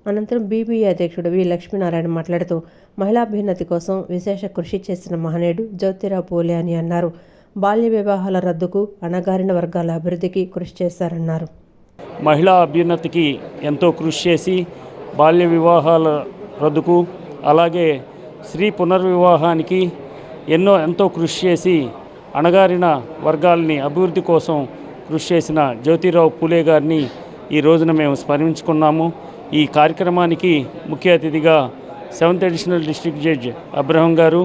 అనంతరం బీబీఏ అధ్యక్షుడు వి లక్ష్మీనారాయణ మాట్లాడుతూ మహిళాభ్యున్నతి కోసం విశేష కృషి చేసిన మహనీయుడు జ్యోతిరావు పూలే అని అన్నారు. బాల్య వివాహాల రద్దుకు, అణగారిన వర్గాల అభివృద్ధికి కృషి చేశారన్నారు. మహిళా అభ్యున్నతికి ఎంతో కృషి చేసి బాల్య వివాహాల రద్దుకు, అలాగే స్త్రీ పునర్వివాహానికి ఎంతో కృషి చేసి అణగారిన వర్గాలని అభివృద్ధి కోసం కృషి చేసిన జ్యోతిరావు పూలే గారిని ఈ రోజున మేము స్మరించుకున్నాము. ఈ కార్యక్రమానికి ముఖ్య అతిథిగా 7th additional district judge Abraham గారు,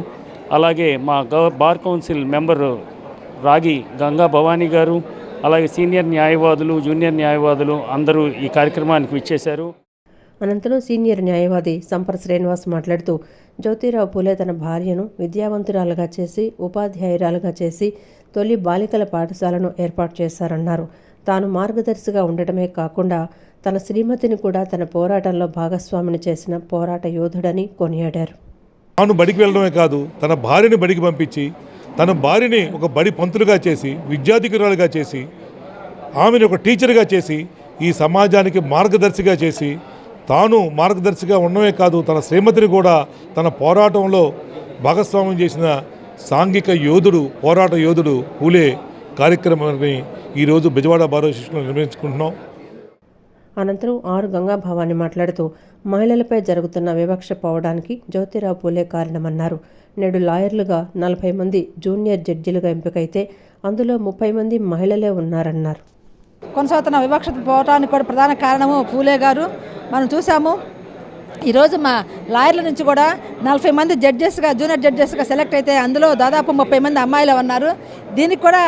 అలాగే మా బార్ కౌన్సిల్ మెంబరు రాగి గంగా భవానీ గారు, అలాగే సీనియర్ న్యాయవాదులు, జూనియర్ న్యాయవాదులు అందరూ ఈ కార్యక్రమానికి విచ్చేశారు. అనంతరం సీనియర్ న్యాయవాది సంపర శ్రీనివాస్ మాట్లాడుతూ జ్యోతిరావు పూలే తన భార్యను విద్యావంతురాలుగా చేసి, ఉపాధ్యాయురాలుగా చేసి తొలి బాలికల పాఠశాలను ఏర్పాటు చేశారన్నారు. తాను మార్గదర్శిగా ఉండటమే కాకుండా తన శ్రీమతిని కూడా తన పోరాటంలో భాగస్వామిని చేసిన పోరాట యోధుడని కొనియాడారు. తాను బడికి వెళ్ళడమే కాదు, తన భార్యని బడికి పంపించి, తన భార్యని ఒక బడి పంతులుగా చేసి, విద్యాధికారులుగా చేసి, ఆమెను ఒక టీచర్గా చేసి, ఈ సమాజానికి మార్గదర్శిగా చేసి, తాను మార్గదర్శిగా ఉండడమే కాదు తన శ్రీమతిని కూడా తన పోరాటంలో భాగస్వామ్యం చేసిన సాంఘిక యోధుడు, పోరాట యోధుడు పూలే కార్యక్రమాన్ని ఈరోజు బెజవాడ బార్ అసోసియేషన్లో నిర్వహించుకుంటున్నాం. అనంతరం ఆర్ గంగా భవానీ మాట్లాడుతూ మహిళలపై జరుగుతున్న వివక్ష పోవడానికి జ్యోతిరావు పూలే కారణమన్నారు. నేడు లాయర్లుగా 40 మంది జూనియర్ జడ్జిలుగా ఎంపికైతే అందులో 30 మంది మహిళలే ఉన్నారన్నారు. కొనసాగుతున్న వివక్షత పోవడానికి కూడా ప్రధాన కారణము పూలే గారు. మనం చూసాము ఈరోజు మా లాయర్ల నుంచి కూడా 40 మంది జడ్జెస్గా, జూనియర్ జడ్జెస్గా సెలెక్ట్ అయితే అందులో దాదాపు 30 మంది అమ్మాయిలు ఉన్నారు. దీనికి కూడా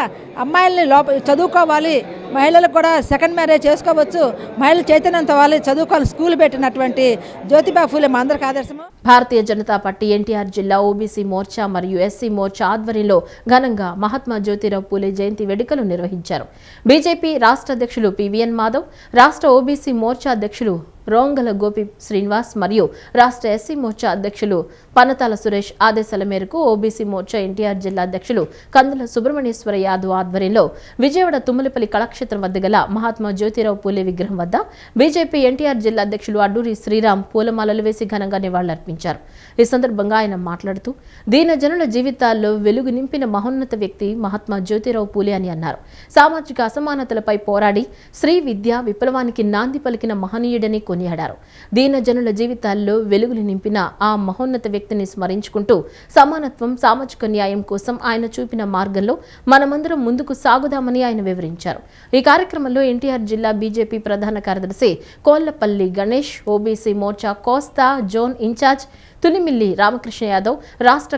అమ్మాయిల్ని చదువుకోవాలి, మహిళలకు కూడా సెకండ్ మ్యారేజ్ చేసుకోవచ్చు, మహిళలు చైతన్యంతో వాళ్ళు చదువుకోవాలి స్కూల్ పెట్టినటువంటి జ్యోతిబా పూలే మా అందరికి ఆదర్శము. భారతీయ జనతా పార్టీ ఎన్టీఆర్ జిల్లా ఓబీసీ మోర్చా మరియు ఎస్సీ మోర్చా ఆధ్వర్యంలో ఘనంగా మహాత్మా జ్యోతిరావు పూలే జయంతి వేడుకలు నిర్వహించారు. బీజేపీ రాష్ట్ర అధ్యక్షులు పివిఎన్ మాధవ్, రాష్ట్ర ఓబీసీ మోర్చా అధ్యక్షులు రోంగల గోపి శ్రీనివాస్ మరియు రాష్ట్ర ఎస్సీ మోర్చా అధ్యక్షులు పనతాల సురేష్ ఆదేశాల మేరకు ఓబీసీ మోర్చా ఎన్టీఆర్ జిల్లా అధ్యక్షులు కందుల సుబ్రహ్మణ్యేశ్వర యాదవ్ ఆధ్వర్యంలో విజయవాడ తుమ్మలపల్లి కళాక్షేత్రం వద్ద గల మహాత్మా జ్యోతిరావు పూలే విగ్రహం వద్ద బీజేపీ ఎన్టీఆర్ జిల్లా అధ్యక్షులు అడ్డూరి శ్రీరామ్ పూలమాలలు వేసి ఘనంగా నివాళులర్పించారు. ఈ సందర్భంగా ఆయన మాట్లాడుతూ దీనజనుల జీవితాల్లో వెలుగు నింపిన మహోన్నత వ్యక్తి మహాత్మా జ్యోతిరావు పూలే అని అన్నారు. సామాజిక అసమానతలపై పోరాడి శ్రీ విద్యా విప్లవానికి నాంది పలికిన మహనీయుడని కొనియాడారు. దీనజనుల జీవితాల్లో వెలుగులు నింపిన ఆ మహోన్నత వ్యక్తిని స్మరించుకుంటూ సమానత్వం, సామాజిక న్యాయం కోసం ఆయన చూపిన మార్గంలో మనమందరం ముందుకు సాగుదామని ఆయన వివరించారు. ఈ కార్యక్రమంలో ఎన్టీఆర్ జిల్లా బీజేపీ ప్రధాన కార్యదర్శి కోళ్లపల్లి గణేష్, ఓబీసీ మోర్చా కోస్తా జోన్ ఇన్ఛార్జ్ తునిమిల్లి రామకృష్ణ యాదవ్, రాష్ట్ర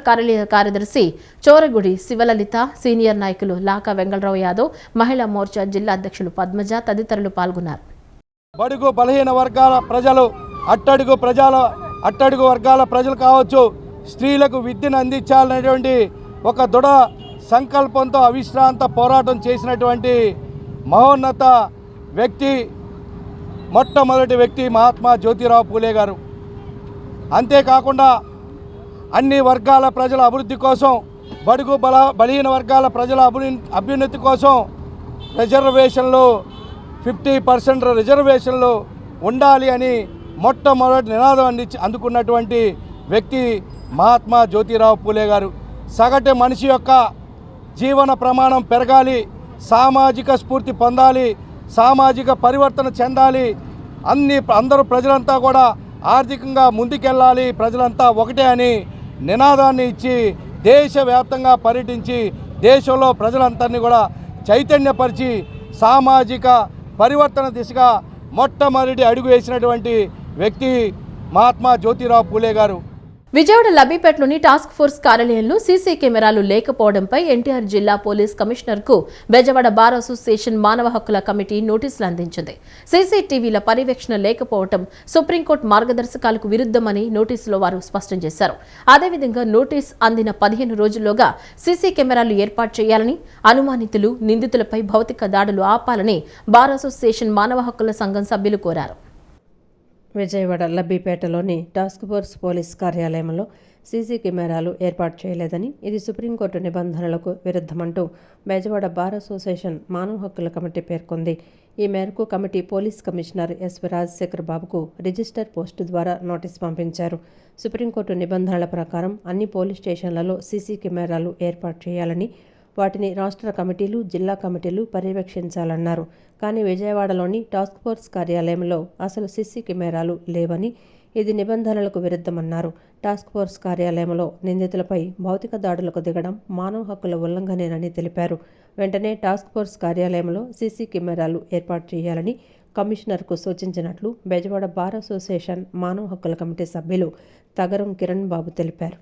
కార్యదర్శి చోరగుడి శివలలిత, సీనియర్ నాయకులు లాకా వెంగళరావు యాదవ్, మహిళా మోర్చా జిల్లా అధ్యక్షులు పద్మజ తదితరులు పాల్గొన్నారు. బడుగు బలహీన వర్గాల ప్రజలు, అట్టడుగు వర్గాల ప్రజలు కావచ్చు, స్త్రీలకు విద్యను అందించాలనేటువంటి ఒక దృఢ సంకల్పంతో అవిశ్రాంత పోరాటం చేసినటువంటి మహోన్నత వ్యక్తి, మొట్టమొదటి వ్యక్తి మహాత్మా జ్యోతిరావు పూలే గారు. అంతేకాకుండా అన్ని వర్గాల ప్రజల అభివృద్ధి కోసం, బడుగు బలహీన వర్గాల ప్రజల అభ్యున్నతి కోసం రిజర్వేషన్లు 50% రిజర్వేషన్లు ఉండాలి అని మొట్టమొదటి నినాదం అందుకున్నటువంటి వ్యక్తి మహాత్మా జ్యోతిరావు పూలే గారు. సగటు మనిషి యొక్క జీవన ప్రమాణం పెరగాలి, సామాజిక స్ఫూర్తి పొందాలి, సామాజిక పరివర్తన చెందాలి, అందరూ ప్రజలంతా కూడా ఆర్థికంగా ముందుకెళ్ళాలి, ప్రజలంతా ఒకటే అని నినాదాన్ని ఇచ్చి దేశవ్యాప్తంగా పర్యటించి దేశంలో ప్రజలందరినీ కూడా చైతన్యపరిచి సామాజిక పరివర్తన దిశగా మొట్టమొదటి అడుగు వేసినటువంటి వ్యక్తి మహాత్మా జ్యోతిరావు పూలే గారు. విజయవాడ లబ్బిపేటలోని టాస్క్ ఫోర్స్ కార్యాలయంలో సీసీ కెమెరాలు లేకపోవడంపై ఎన్టీఆర్ జిల్లా పోలీస్ కమిషనర్కు బెజవాడ బార్ అసోసియేషన్ మానవ హక్కుల కమిటీ నోటీసులు అందించింది. సీసీటీవీల పర్యవేక్షణ లేకపోవడం సుప్రీంకోర్టు మార్గదర్శకాలకు విరుద్ధమని నోటీసులో వారు స్పష్టం చేశారు. అదేవిధంగా నోటీస్ అందిన 15 రోజుల్లోగా సీసీ కెమెరాలు ఏర్పాటు చేయాలని, అనుమానితులు, నిందితులపై భౌతిక దాడులు ఆపాలని బార్ అసోసియేషన్ మానవ హక్కుల సంఘం సభ్యులు కోరారు. విజయవాడ లబ్బిపేటలోని టాస్క్ ఫోర్స్ పోలీస్ కార్యాలయంలో సీసీ కెమెరాలు ఏర్పాటు చేయలేదని, ఇది సుప్రీంకోర్టు నిబంధనలకు విరుద్ధమంటూ బెజవాడ బార్ అసోసియేషన్ మానవ హక్కుల కమిటీ పేర్కొంది. ఈ మేరకు committee police commissioner SV Rajasekhar బాబుకు రిజిస్టర్ పోస్టు ద్వారా నోటీస్ పంపించారు. సుప్రీంకోర్టు నిబంధనల ప్రకారం అన్ని పోలీస్ స్టేషన్లలో సీసీ కెమెరాలు ఏర్పాటు చేయాలని, వాటిని రాష్ట్ర కమిటీలు, జిల్లా కమిటీలు పర్యవేక్షించాలన్నారు. కానీ విజయవాడలోని టాస్క్ ఫోర్స్ కార్యాలయంలో అసలు సీసీ కెమెరాలు లేవని, ఇది నిబంధనలకు విరుద్ధమన్నారు. టాస్క్ ఫోర్స్ కార్యాలయంలో నిందితులపై భౌతిక దాడులకు దిగడం మానవ హక్కుల ఉల్లంఘనేనని తెలిపారు. వెంటనే టాస్క్ ఫోర్స్ కార్యాలయంలో సీసీ కెమెరాలు ఏర్పాటు చేయాలని కమిషనర్కు సూచించినట్లు బెజవాడ బార్ అసోసియేషన్ మానవ హక్కుల కమిటీ సభ్యులు తగరం కిరణ్ బాబు తెలిపారు.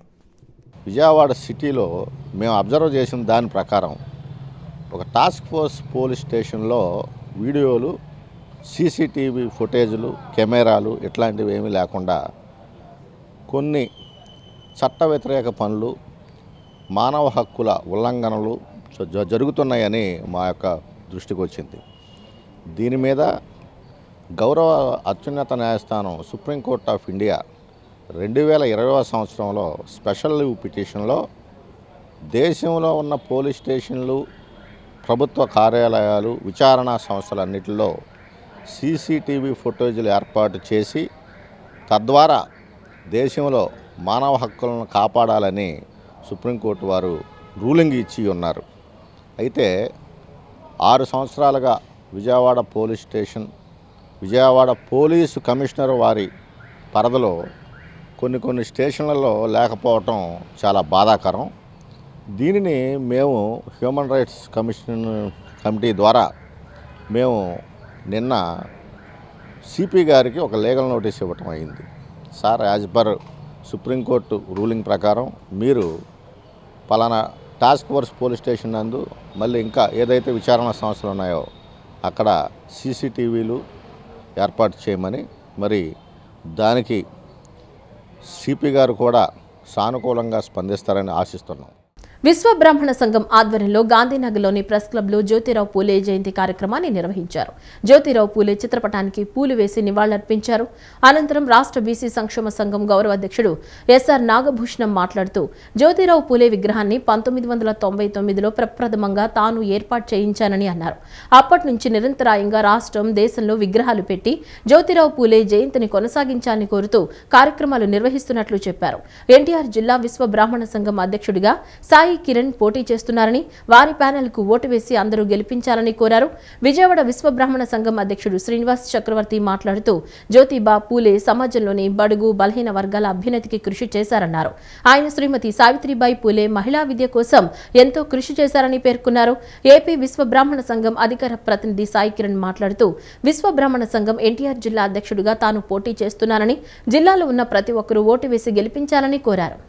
విజయవాడ సిటీలో మేము అబ్జర్వ్ చేసిన దాని ప్రకారం ఒక టాస్క్ ఫోర్స్ పోలీస్ స్టేషన్లో వీడియోలు, సీసీటీవీ ఫుటేజీలు, కెమెరాలు ఇట్లాంటివి ఏమీ లేకుండా కొన్ని చట్ట వ్యతిరేక పనులు, మానవ హక్కుల ఉల్లంఘనలు జరుగుతున్నాయని మా యొక్క దృష్టికి వచ్చింది. దీని మీద గౌరవ అత్యున్నత న్యాయస్థానం సుప్రీంకోర్టు ఆఫ్ ఇండియా 2020 సంవత్సరంలో స్పెషల్ లీవ్ పిటిషన్లో దేశంలో ఉన్న పోలీస్ స్టేషన్లు, ప్రభుత్వ కార్యాలయాలు, విచారణా సంస్థలన్నిటిలో సీసీటీవీ ఫుటేజీలు ఏర్పాటు చేసి తద్వారా దేశంలో మానవ హక్కులను కాపాడాలని సుప్రీంకోర్టు వారు రూలింగ్ ఇచ్చి ఉన్నారు. అయితే 6 సంవత్సరాలుగా Vijayawada police station, Vijayawada police commissioner వారి పరిధిలో కొన్ని స్టేషన్లలో లేకపోవటం చాలా బాధాకరం. దీనిని మేము హ్యూమన్ రైట్స్ కమిటీ ద్వారా మేము నిన్న సిపి గారికి ఒక లీగల్ నోటీస్ ఇవ్వటం అయింది. Sir, as per supreme court ruling ప్రకారం మీరు పలానా టాస్క్ ఫోర్స్ పోలీస్ స్టేషన్ నందు మళ్ళీ ఇంకా ఏదైతే విచారణ సంస్థలు ఉన్నాయో అక్కడ సీసీటీవీలు ఏర్పాటు చేయమని, మరి దానికి సిపి గారు కూడా సానుకూలంగా స్పందిస్తారని ఆశిస్తున్నాం. విశ్వ బ్రాహ్మణ సంఘం ఆధ్వర్యంలో గాంధీనగర్లోని ప్రెస్ క్లబ్లో జ్యోతిరావు పూలే జయంతి కార్యక్రమాన్ని నిర్వహించారు. జ్యోతిరావు పూలే చిత్రపటానికి పూలు వేసి నివాళులర్పించారు. అనంతరం రాష్ట్ర బీసీ సంక్షేమ సంఘం గౌరవ అధ్యక్షుడు ఎస్ఆర్ నాగభూషణం మాట్లాడుతూ జ్యోతిరావు పూలే విగ్రహాన్ని 1999లో ప్రప్రథమంగా తాను ఏర్పాటు చేయించానని అన్నారు. అప్పటి నుంచి నిరంతరాయంగా రాష్ట్రం దేశంలో విగ్రహాలు పెట్టి జ్యోతిరావు పూలే జయంతిని కొనసాగించాలని కోరుతూ కార్యక్రమాలు నిర్వహిస్తున్నట్లు చెప్పారు. ఎన్టీఆర్ జిల్లా విశ్వ బ్రాహ్మణ సంఘం అధ్యక్షుడిగా సాయి కిరణ్ పోటీ చేస్తున్నారని, వారి ప్యానెల్కు ఓటు వేసి అందరూ గెలిపించాలని కోరారు. విజయవాడ విశ్వ బ్రాహ్మణ సంఘం అధ్యక్షుడు శ్రీనివాస్ చక్రవర్తి మాట్లాడుతూ జ్యోతిబా పూలే సమాజంలోని బడుగు బలహీన వర్గాల అభ్యున్నతికి కృషి చేశారన్నారు. ఆయన శ్రీమతి సావిత్రిబాయి పూలే మహిళా విద్య కోసం ఎంతో కృషి చేశారని పేర్కొన్నారు. ఏపీ విశ్వ బ్రాహ్మణ సంఘం అధికార ప్రతినిధి సాయి కిరణ్ మాట్లాడుతూ విశ్వ బ్రాహ్మణ సంఘం ఎన్టీఆర్ జిల్లా అధ్యక్షుడిగా తాను పోటీ చేస్తున్నానని, జిల్లాలో ఉన్న ప్రతి ఒక్కరూ ఓటు వేసి గెలిపించాలని కోరారు.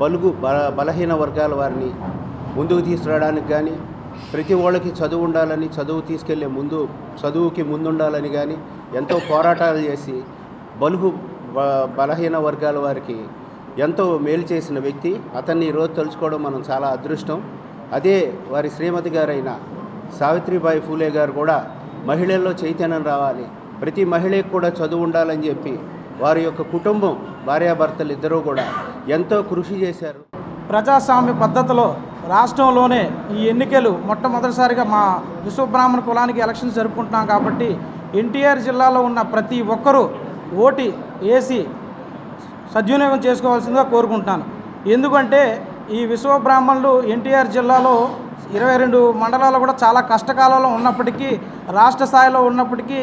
బలుగు బలహీన వర్గాల వారిని ముందుకు తీసుకురావడానికి కానీ, ప్రతి వాళ్ళకి చదువు ఉండాలని, చదువు తీసుకెళ్లే చదువుకి ముందుండాలని కానీ ఎంతో పోరాటాలు చేసి బలుగు బలహీన వర్గాల వారికి ఎంతో మేలు చేసిన వ్యక్తి. అతన్ని ఈరోజు తలుచుకోవడం మనం చాలా అదృష్టం. అదే వారి శ్రీమతి గారైన సావిత్రిబాయి ఫూలే గారు కూడా మహిళల్లో చైతన్యం రావాలి, ప్రతి మహిళకు కూడా చదువు ఉండాలని చెప్పి వారి యొక్క కుటుంబం భార్యాభర్తలు ఇద్దరూ కూడా ఎంతో కృషి చేశారు. ప్రజాస్వామ్య పద్ధతిలో రాష్ట్రంలోనే ఈ ఎన్నికలు మొట్టమొదటిసారిగా మా విశ్వబ్రాహ్మణ కులానికి ఎలక్షన్స్ జరుపుకుంటున్నాం కాబట్టి ఎన్టీఆర్ జిల్లాలో ఉన్న ప్రతి ఒక్కరూ ఓటు వేసి సద్వినియోగం చేసుకోవాల్సిందిగా కోరుకుంటున్నాను. ఎందుకంటే ఈ విశ్వబ్రాహ్మణులు ఎన్టీఆర్ జిల్లాలో 22 మండలాలు కూడా చాలా కష్టకాలంలో ఉన్నప్పటికీ, రాష్ట్ర స్థాయిలో ఉన్నప్పటికీ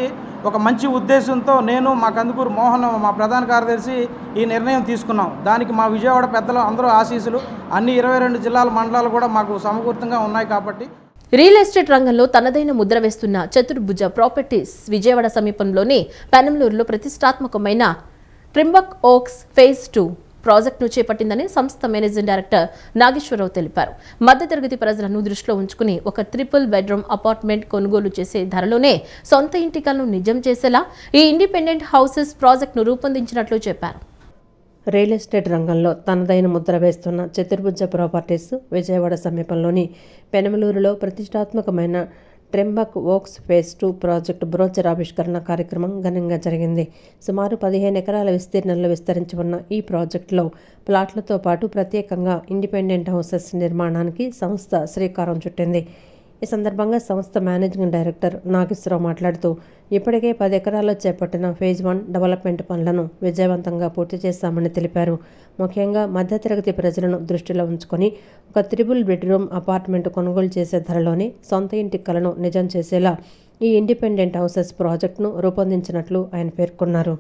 ఒక మంచి ఉద్దేశంతో నేను, మా కందుకూరు మోహన్, మా ప్రధాన కార్యదర్శి ఈ నిర్ణయం తీసుకున్నాం. దానికి మా విజయవాడ పెద్దలు అందరూ ఆశీస్సులు, అన్ని 22 జిల్లాల మండలాలు కూడా మాకు సమకూర్తంగా ఉన్నాయి. కాబట్టి రియల్ ఎస్టేట్ రంగంలో తనదైన ముద్ర వేస్తున్న చతుర్భుజ ప్రాపర్టీస్ విజయవాడ సమీపంలోని పెనంలూరులో ప్రతిష్టాత్మకమైన ట్రింబక్ ఓక్స్ ఫేజ్ 2 ప్రాజెక్టును చేపట్టిందని సంస్థ మేనేజింగ్ డైరెక్టర్ నాగేశ్వరరావు తెలిపారు. మధ్యతరగతి ప్రజలను దృష్టిలో ఉంచుకుని ఒక 3 బెడ్రూమ్ అపార్ట్మెంట్ కొనుగోలు చేసే ధరలోనే సొంత ఇంటి కలను నిజం చేసేలా ఈ ఇండిపెండెంట్ హౌసెస్ ప్రాజెక్టును రూపొందించినట్లు చెప్పారు. రియల్ ఎస్టేట్ రంగంలో తనదైన ముద్ర వేస్తున్న చతుర్భుజ ప్రాపర్టీస్ విజయవాడ సమీపంలోని పెనమలూరులో ప్రతిష్టాత్మకమైన ట్రింబక్ ఓక్స్ ఫేజ్ 2 ప్రాజెక్టు బ్రోచర్ ఆవిష్కరణ కార్యక్రమం ఘనంగా జరిగింది. సుమారు 15 ఎకరాల విస్తీర్ణంలో విస్తరించి ఉన్న ఈ ప్రాజెక్టులో ప్లాట్లతో పాటు ప్రత్యేకంగా ఇండిపెండెంట్ హౌసెస్ నిర్మాణానికి సంస్థ శ్రీకారం చుట్టింది. ఈ సందర్భంగా సంస్థ మేనేజింగ్ డైరెక్టర్ నాగేశ్వరరావు మాట్లాడుతూ ఇప్పటికే 10 ఎకరాల్లో చేపట్టిన ఫేజ్ 1 డెవలప్మెంట్ పనులను విజయవంతంగా పూర్తి చేశామని తెలిపారు. ముఖ్యంగా మధ్యతరగతి ప్రజలను దృష్టిలో ఉంచుకొని ఒక 3 బెడ్రూమ్ అపార్ట్మెంట్ కొనుగోలు చేసే ధరలోనే సొంత ఇంటి కలను నిజం చేసేలా ఈ ఇండిపెండెంట్ హౌసెస్ ప్రాజెక్టును రూపొందించినట్లు ఆయన పేర్కొన్నారు.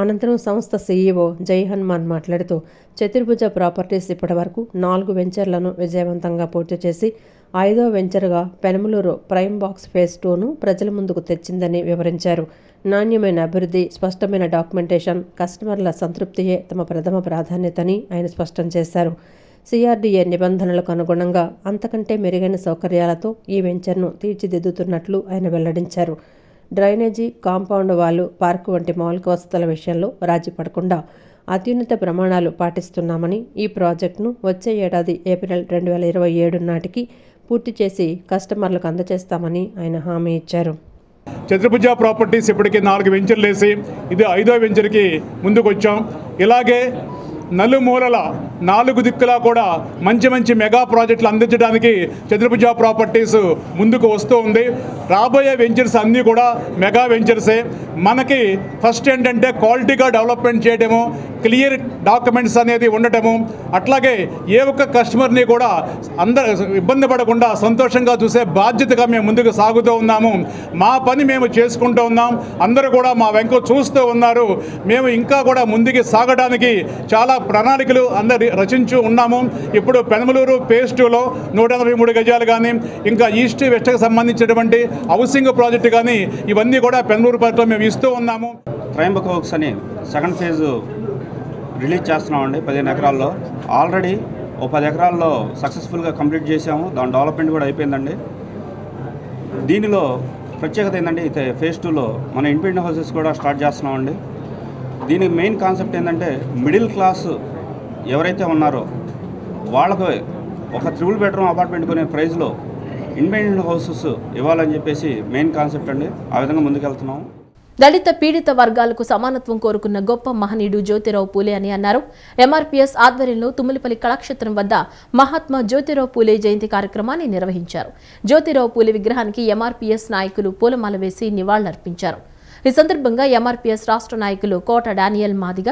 అనంతరం సంస్థ సీఈఓ జై హనుమాన్ మాట్లాడుతూ చతుర్భుజ ప్రాపర్టీస్ ఇప్పటివరకు 4 వెంచర్లను విజయవంతంగా పూర్తి చేసి 5వ వెంచర్గా పెనమలూరు ప్రైమ్ బాక్స్ ఫేజ్ 2ను ప్రజల ముందుకు తెచ్చిందని వివరించారు. నాణ్యమైన అభివృద్ధి, స్పష్టమైన డాక్యుమెంటేషన్, కస్టమర్ల సంతృప్తియే తమ ప్రథమ ప్రాధాన్యతని ఆయన స్పష్టం చేశారు. సిఆర్డీఏ నిబంధనలకు అనుగుణంగా అంతకంటే మెరుగైన సౌకర్యాలతో ఈ వెంచర్ను తీర్చిదిద్దుతున్నట్లు ఆయన వెల్లడించారు. డ్రైనేజీ, కాంపౌండ్ వాలు, పార్కు వంటి మౌలిక వసతుల విషయంలో రాజీ పడకుండా అత్యున్నత ప్రమాణాలు పాటిస్తున్నామని, ఈ ప్రాజెక్టును వచ్చే ఏడాది ఏప్రిల్ 2027 నాటికి పూర్తి చేసి కస్టమర్లకు అందజేస్తామని ఆయన హామీ ఇచ్చారు. చతుర్భుజ ప్రాపర్టీస్ ఇప్పటికీ 4 వెంచర్లు వేసి ఇది 5వ వెంచర్కి ముందుకు వచ్చాం. ఇలాగే నలుమూలల 4 దిక్కులా కూడా మంచి మంచి మెగా ప్రాజెక్టులు అందించడానికి చతుర్భుజ ప్రాపర్టీస్ ముందుకు వస్తూ ఉంది. రాబోయే వెంచర్స్ అన్నీ కూడా మెగా వెంచర్సే. మనకి ఫస్ట్ ఏంటంటే క్వాలిటీగా డెవలప్మెంట్ చేయడము, క్లియర్ డాక్యుమెంట్స్ అనేది ఉండటము, అట్లాగే ఏ ఒక్క కస్టమర్ని కూడా ఇబ్బంది పడకుండా సంతోషంగా చూసే బాధ్యతగా మేము ముందుకు సాగుతూ ఉన్నాము. మా పని మేము చేసుకుంటూ ఉన్నాం. అందరూ కూడా మా వెంక చూస్తూ ఉన్నారు. మేము ఇంకా కూడా ముందుకు సాగడానికి చాలా ప్రణాళికలు అందరు రచించు ఉన్నాము. ఇప్పుడు పెనమలూరు ఫేజ్ 2లో 183 గజాలు కానీ, ఇంకా ఈస్ట్ వెస్ట్కి సంబంధించినటువంటి హౌసింగ్ ప్రాజెక్టు కానీ ఇవన్నీ కూడా పెనమలూరు పరిధిలో మేము ఇస్తూ ఉన్నాము. ట్రైంబక్ ఓక్స్ అని సెకండ్ ఫేజ్ రిలీజ్ చేస్తున్నామండి 15 ఎకరాల్లో. ఆల్రెడీ 10 ఎకరాల్లో సక్సెస్ఫుల్గా కంప్లీట్ చేసాము. దాని డెవలప్మెంట్ కూడా అయిపోయిందండి. దీనిలో ప్రత్యేకత ఏంటంటే ఫేజ్ 2లో మన ఇండిపెండెంట్ హౌసెస్ కూడా స్టార్ట్ చేస్తున్నామండి. దీనికి మెయిన్ కాన్సెప్ట్ ఏంటంటే మిడిల్ క్లాస్ ఎవరైతే ఉన్నారో వాళ్ళకు ఒక 3 బెడ్రూమ్ అపార్ట్మెంట్ కొనే ప్రైస్లో ఇండిపెండెంట్ హౌసెస్ ఇవ్వాలని చెప్పేసి మెయిన్ కాన్సెప్ట్ అండి. ఆ విధంగా ముందుకెళ్తున్నాం. దళిత పీడిత వర్గాలకు సమానత్వం కోరుకున్న గొప్ప మహనీయుడు జ్యోతిరావు పూలే అని అన్నారు. ఎంఆర్పీఎస్ ఆధ్వర్యంలో తుమ్మలపల్లి కళాక్షేత్రం వద్ద మహాత్మా జ్యోతిరావు పూలే జయంతి కార్యక్రమాన్ని నిర్వహించారు. జ్యోతిరావు పూలే విగ్రహానికి ఎంఆర్పీఎస్ నాయకులు పూలమాల వేసి నివాళులర్పించారు. ఈ సందర్భంగా ఎంఆర్పీఎస్ రాష్ట్ర నాయకులు కోట డానియల్ మాదిగ,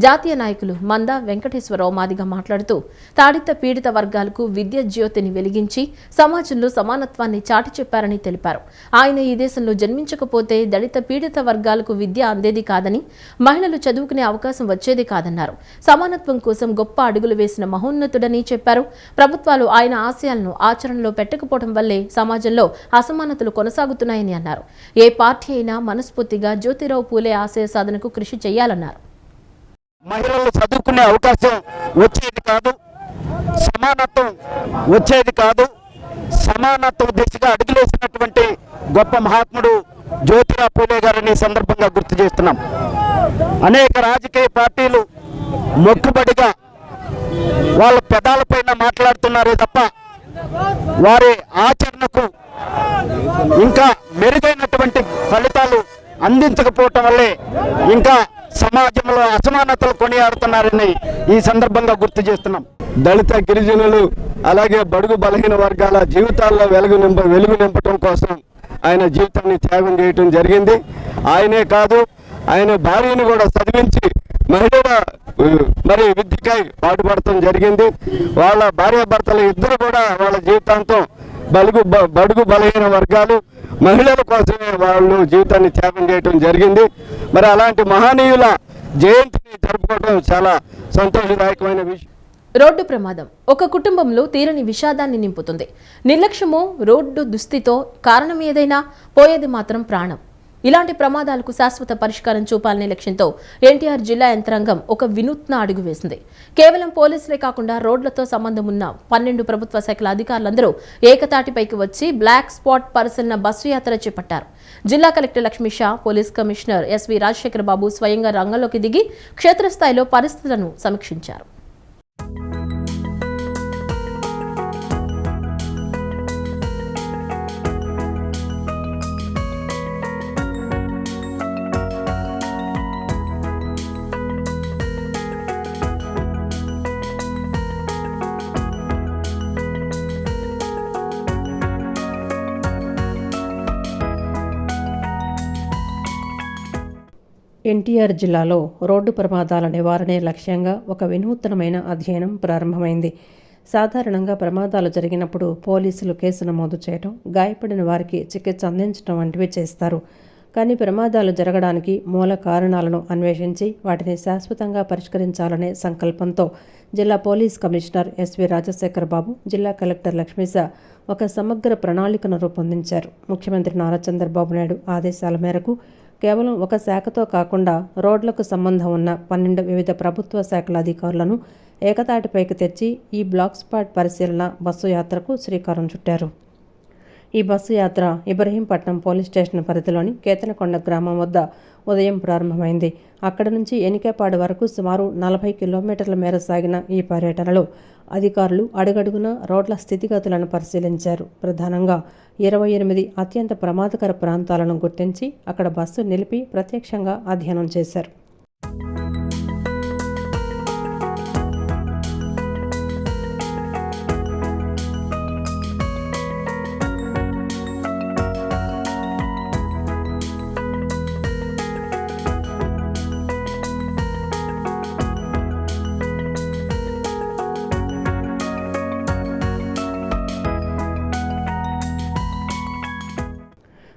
జాతీయ నాయకులు మంద వెంకటేశ్వరరావు మాదిగ మాట్లాడుతూ తాడిత పీడిత వర్గాలకు విద్య జ్యోతిని వెలిగించి సమాజంలో సమానత్వాన్ని చాటి చెప్పారని తెలిపారు. ఆయన ఈ దేశంలో జన్మించకపోతే దళిత పీడిత వర్గాలకు విద్య అందేది కాదని, మహిళలు చదువుకునే అవకాశం వచ్చేది కాదన్నారు. సమానత్వం కోసం గొప్ప అడుగులు వేసిన మహోన్నతుడని చెప్పారు. ప్రభుత్వాలు ఆయన ఆశయాలను ఆచరణలో పెట్టకపోవడం వల్లే సమాజంలో అసమానతలు కొనసాగుతున్నాయని అన్నారు. ఏ పార్టీ అయినా మనస్ఫూర్తిగా జ్యోతిరావు పూలే ఆశయ సాధనకు కృషి చేయాలన్నారు. మహిళలు చదువుకునే అవకాశం వచ్చేది కాదు, సమానత్వం వచ్చేది కాదు. సమానత్వం దిశగా అడుగులేసినటువంటి గొప్ప మహాత్ముడు జ్యోతిరావు పూలే గారిని సందర్భంగా గుర్తు చేస్తున్నాం. అనేక రాజకీయ పార్టీలు మొక్కుబడిగా వాళ్ళ పెదాలపైన మాట్లాడుతున్నారే తప్ప వారి ఆచరణకు ఇంకా మెరుగైనటువంటి ఫలితాలు అందించకపోవటం వల్లే ఇంకా సమాజంలో అసమానతలు కొనియాడుతున్నారని ఈ సందర్భంగా గుర్తు చేస్తున్నాం. దళిత గిరిజనులు అలాగే బడుగు బలహీన వర్గాల జీవితాల్లో వెలుగు నింపటం కోసం ఆయన జీవితాన్ని త్యాగం చేయటం జరిగింది. ఆయనే కాదు, ఆయన భార్యను కూడా చదివించి మహిళల విద్యకై పాటుపడటం జరిగింది. వాళ్ళ భార్యాభర్తలు ఇద్దరు కూడా వాళ్ళ జీవితాంతం బడుగు బలహీన వర్గాలు మహిళల కోసమే వాళ్ళు జీవితాన్ని త్యాగం చేయడం జరిగింది. మరి అలాంటి మహనీయుల జయంతిని జరుపుకోవడం చాలా సంతోషదాయకమైన విషయం. రోడ్డు ప్రమాదం ఒక కుటుంబంలో తీరని విషాదాన్ని నింపుతుంది. నిర్లక్ష్యమో, రోడ్డు దుస్థితో కారణం ఏదైనా పోయేది మాత్రం ప్రాణం. ఇలాంటి ప్రమాదాలకు శాశ్వత పరిష్కారం చూపాలనే లక్ష్యంతో ఎన్టీఆర్ జిల్లా యంత్రాంగం ఒక వినూత్న అడుగు వేసింది. కేవలం పోలీసులే కాకుండా రోడ్లతో సంబంధం ఉన్న 12 ప్రభుత్వ శాఖల అధికారులందరూ ఏకతాటిపైకి వచ్చి బ్లాక్ స్పాట్ పరిశీలన బస్సు యాత్ర చేపట్టారు. జిల్లా collector Lakshmi Shah, police commissioner SV Rajasekhara Babu స్వయంగా రంగంలోకి దిగి క్షేత్రస్థాయిలో పరిస్థితులను సమీక్షించారు. ఎన్టీఆర్ జిల్లాలో రోడ్డు ప్రమాదాల నివారణే లక్ష్యంగా ఒక వినూత్నమైన అధ్యయనం ప్రారంభమైంది. సాధారణంగా ప్రమాదాలు జరిగినప్పుడు పోలీసులు కేసు నమోదు చేయడం, గాయపడిన వారికి చికిత్స అందించడం వంటివి చేస్తారు. కానీ ప్రమాదాలు జరగడానికి మూల కారణాలను అన్వేషించి వాటిని శాశ్వతంగా పరిష్కరించాలనే సంకల్పంతో జిల్లా పోలీస్ కమిషనర్ ఎస్వి రాజశేఖర బాబు, జిల్లా కలెక్టర్ లక్ష్మీశా ఒక సమగ్ర ప్రణాళికను రూపొందించారు. ముఖ్యమంత్రి నారా చంద్రబాబు నాయుడు ఆదేశాల మేరకు కేవలం ఒక శాఖతో కాకుండా రోడ్లకు సంబంధం ఉన్న 12 వివిధ ప్రభుత్వ శాఖల అధికారులను ఏకతాటిపైకి తెచ్చి ఈ బ్లాక్ స్పాట్ పరిశీలన బస్సు యాత్రకు శ్రీకారం చుట్టారు. ఈ బస్సు యాత్ర ఇబ్రహీంపట్నం పోలీస్ స్టేషన్ పరిధిలోని కేతనకొండ గ్రామం వద్ద ఉదయం ప్రారంభమైంది. అక్కడి నుంచి ఎనికేపాడు వరకు సుమారు 40 కిలోమీటర్ల మేర సాగిన ఈ పర్యటనలో అధికారులు అడుగడుగున రోడ్ల స్థితిగతులను పరిశీలించారు. ప్రధానంగా 28 అత్యంత ప్రమాదకర ప్రాంతాలను గుర్తించి అక్కడ బస్సు నిలిపి ప్రత్యక్షంగా అధ్యయనం చేశారు.